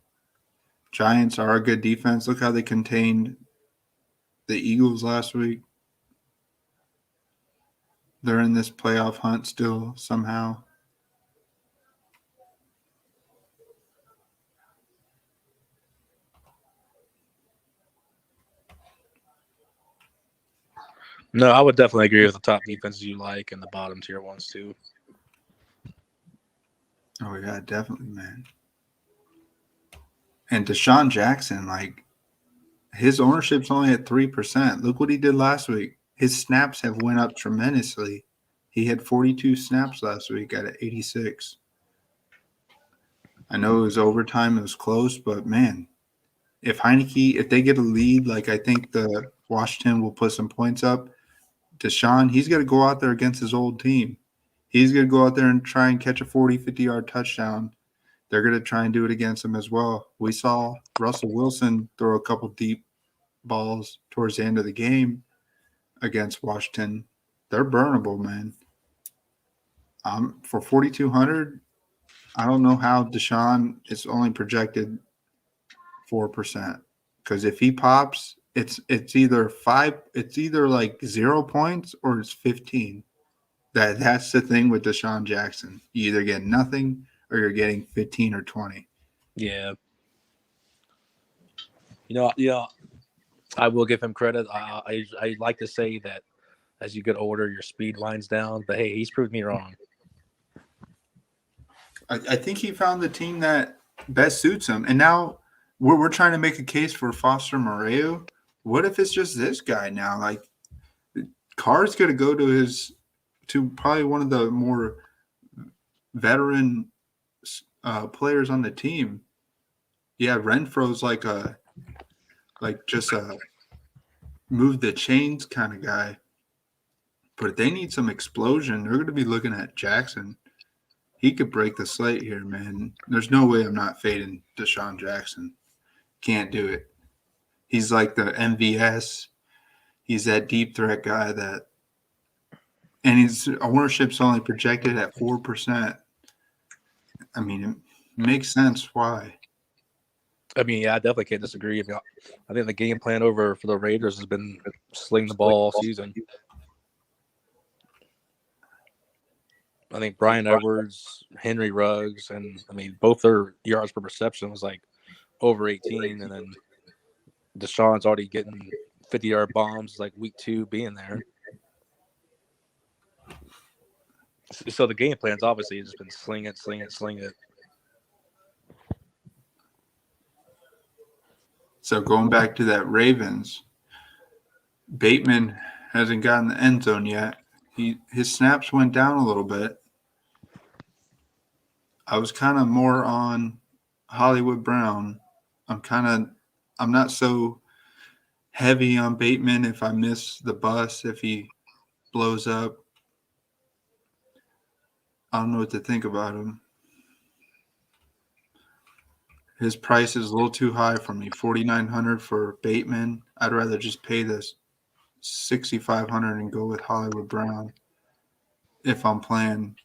Giants are a good defense. Look how they contained the Eagles last week. They're in this playoff hunt still somehow. No, I would definitely agree with the top defenses you like and the bottom tier ones too. Oh yeah, definitely, man. And Deshaun Jackson, like his ownership's only at 3%. Look what he did last week. His snaps have went up tremendously. He had 42 snaps last week at 86. I know it was overtime, it was close, but man, if they get a lead, like I think the Washington will put some points up, Deshaun, he's got to go out there against his old team. He's going to go out there and try and catch a 40, 50-yard touchdown. They're going to try and do it against him as well. We saw Russell Wilson throw a couple deep balls towards the end of the game against Washington. They're burnable, man. For 4,200, I don't know how Deshaun is only projected 4%. Because if he pops, it's either like 0 points or it's 15. That's the thing with Deshaun Jackson. You either get nothing or you're getting 15 or 20. Yeah. I will give him credit. I like to say that as you get older, your speed winds down. But hey, he's proved me wrong. I think he found the team that best suits him. And now we're trying to make a case for Foster Moreau. What if it's just this guy now? Like, Carr's going to go to probably one of the more veteran players on the team. Yeah, Renfro's just a move the chains kind of guy. But if they need some explosion, they're going to be looking at Jackson. He could break the slate here, man. There's no way I'm not fading Deshaun Jackson. Can't do it. He's like the MVS. He's that deep threat guy and his ownership's only projected at 4%. I mean, it makes sense why. I mean, yeah, I definitely can't disagree. I think the game plan for the Raiders has been sling the ball all season. I think Brian Edwards, Henry Ruggs, and both their yards per reception was like over 18, and then Deshaun's already getting 50-yard bombs like week 2 being there. So the game plan's obviously just been sling it. So going back to that Ravens, Bateman hasn't gotten the end zone yet. His snaps went down a little bit. I was kind of more on Hollywood Brown. I'm not so heavy on Bateman if I miss the bus, if he blows up. I don't know what to think about him. His price is a little too high for me. $4,900 for Bateman. I'd rather just pay this $6,500 and go with Hollywood Brown if I'm playing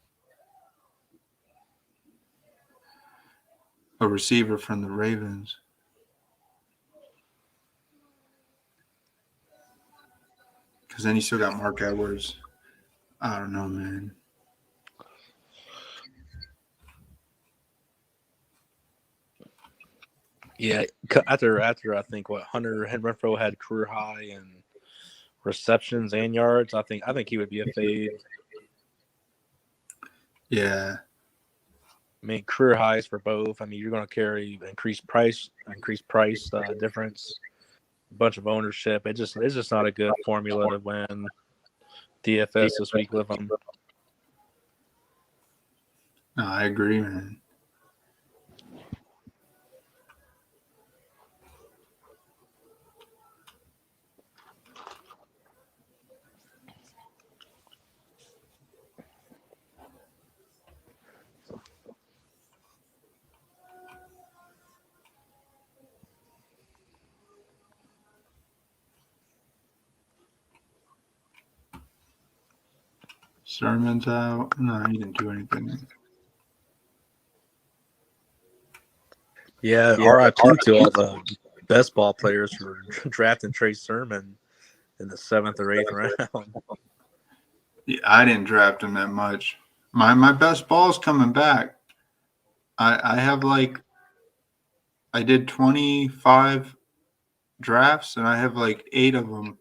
a receiver from the Ravens. Because then you still got Mark Edwards. I don't know, man. Yeah, after I think Hunter Renfro had career high in receptions and yards, I think he would be a fade. Yeah. I mean, career highs for both. I mean, you're going to carry increased price difference, a bunch of ownership. It's just not a good formula to win DFS this week with them. No, I agree, man. Sermon's out. No, he didn't do anything. Yeah, RIP to all the best ball players for drafting Trey Sermon in the 7th or 8th round. Yeah, I didn't draft him that much. My best ball's coming back. I have I did 25 drafts and I have 8 of them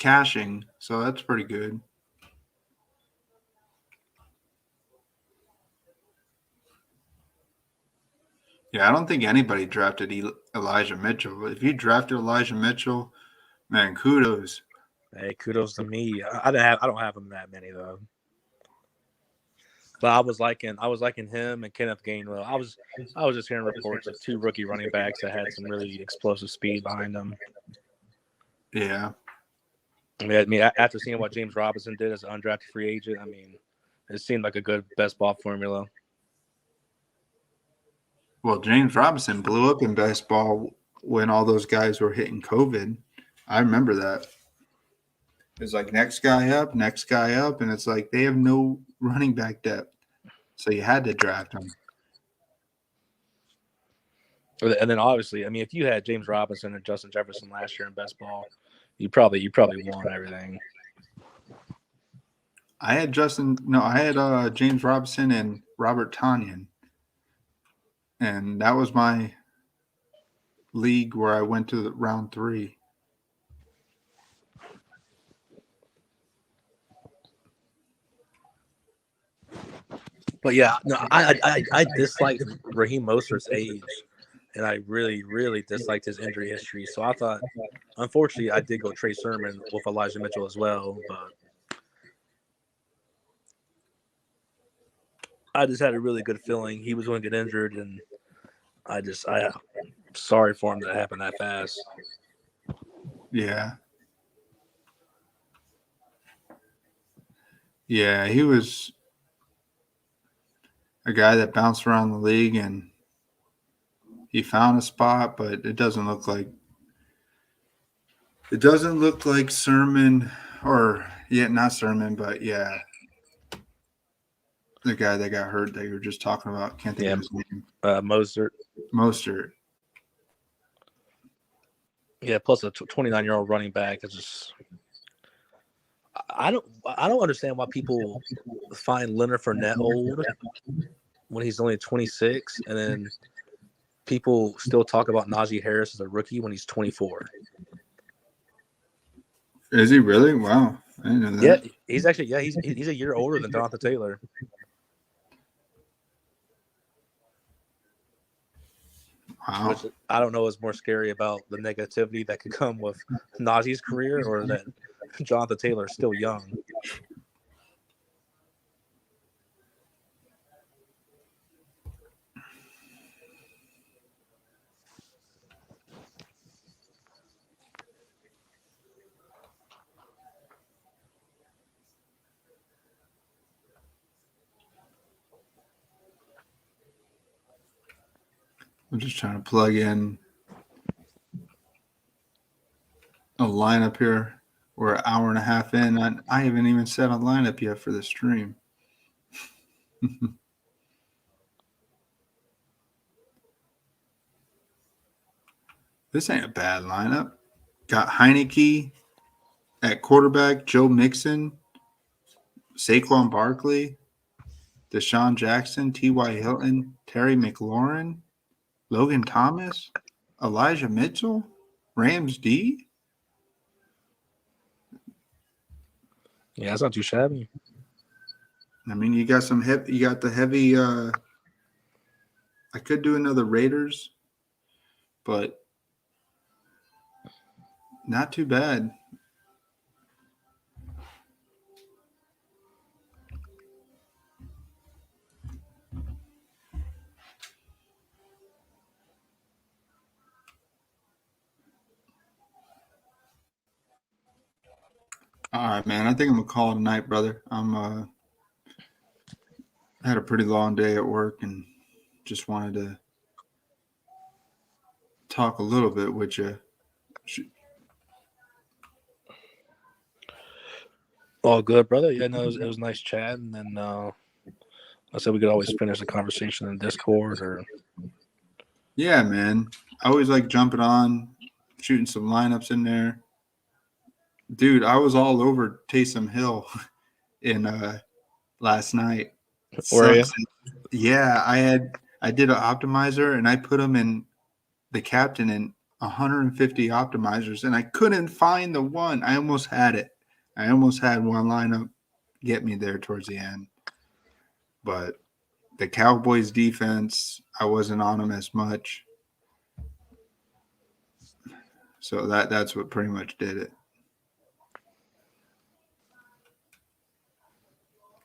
cashing, so that's pretty good. Yeah, I don't think anybody drafted Elijah Mitchell. If you drafted Elijah Mitchell, man, kudos. Hey, kudos to me. I don't have him that many though. But I was liking him and Kenneth Gainwell. I was just hearing reports of 2 rookie running backs that had some really explosive speed behind them. Yeah. I mean, after seeing what James Robinson did as an undrafted free agent, I mean, it seemed like a good best ball formula. Well, James Robinson blew up in best ball when all those guys were hitting COVID. I remember that. It's like next guy up, and it's like they have no running back depth, so you had to draft him. And then obviously, I mean, if you had James Robinson and Justin Jefferson last year in best ball, you probably won everything. I had James Robinson and Robert Tonyan, and that was my league where I went to round 3. But yeah, no, I disliked Raheem Mostert's age, and I really, really disliked his injury history. So I thought, unfortunately, I did go Trey Sermon with Elijah Mitchell as well, but I just had a really good feeling he was going to get injured, and I sorry for him that happened that fast. Yeah. Yeah, he was a guy that bounced around the league, and he found a spot, but it doesn't look like Sermon, not Sermon, but yeah, the guy that got hurt that you were just talking about. Can't think of his name. Mostert. Yeah, plus a 29-year-old running back is just. I don't understand why people find Leonard Fournette old when he's only 26, and then people still talk about Najee Harris as a rookie when he's 24. Is he really? Wow, I didn't know that. Yeah, he's actually he's a year older than Jonathan Taylor. Wow. Which I don't know is more scary about the negativity that could come with Najee's career, or that Jonathan Taylor is still young. I'm just trying to plug in a lineup here. We're an hour and a half in. I haven't even set a lineup yet for the stream. This ain't a bad lineup. Got Heineke at quarterback, Joe Mixon, Saquon Barkley, Deshaun Jackson, T.Y. Hilton, Terry McLaurin, Logan Thomas, Elijah Mitchell, Rams D. Yeah, that's not too shabby. I mean, you got the heavy. I could do another Raiders, but not too bad. All right, man. I think I'm gonna call it a night, brother. I had a pretty long day at work and just wanted to talk a little bit with you. All good, brother. Yeah, no, it was nice chatting, and I said we could always finish the conversation in Discord or. Yeah, man. I always like jumping on, shooting some lineups in there. Dude, I was all over Taysom Hill in last night. Were you? Yeah, I did an optimizer and I put him in the captain, and 150 optimizers, and I couldn't find the one. I almost had it. I almost had one lineup get me there towards the end. But the Cowboys defense, I wasn't on them as much. So that's what pretty much did it.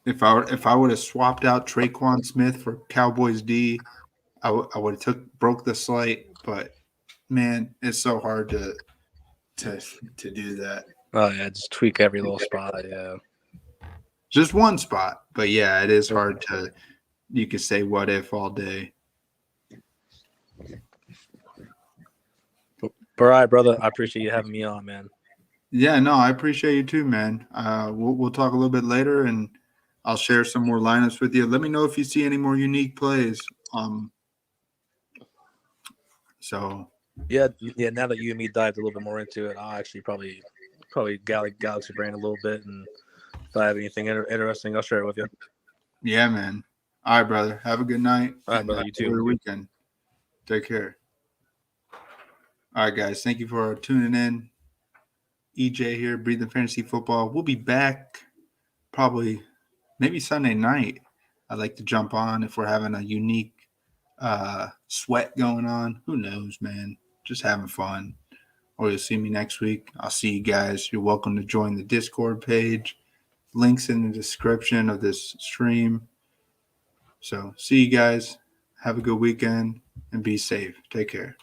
If I would have swapped out Traquan Smith for Cowboys D, I would have broke the slate. But man, it's so hard to do that. Oh yeah, just tweak every little spot. Yeah, just one spot. But yeah, it is hard to. You could say what if all day. All right, brother. I appreciate you having me on, man. Yeah, no, I appreciate you too, man. We'll talk a little bit later, and I'll share some more lineups with you. Let me know if you see any more unique plays. So yeah. Now that you and me dived a little bit more into it, I'll actually probably Galaxy Brain a little bit, and if I have anything interesting, I'll share it with you. Yeah, man. All right, brother. Have a good night. All right, brother. You too. Good weekend. Take care. All right, guys. Thank you for tuning in. EJ here, Breathing Fantasy Football. We'll be back probably maybe Sunday night. I'd like to jump on if we're having a unique sweat going on. Who knows, man? Just having fun. Or you'll see me next week. I'll see you guys. You're welcome to join the Discord page. Links in the description of this stream. So see you guys. Have a good weekend and be safe. Take care.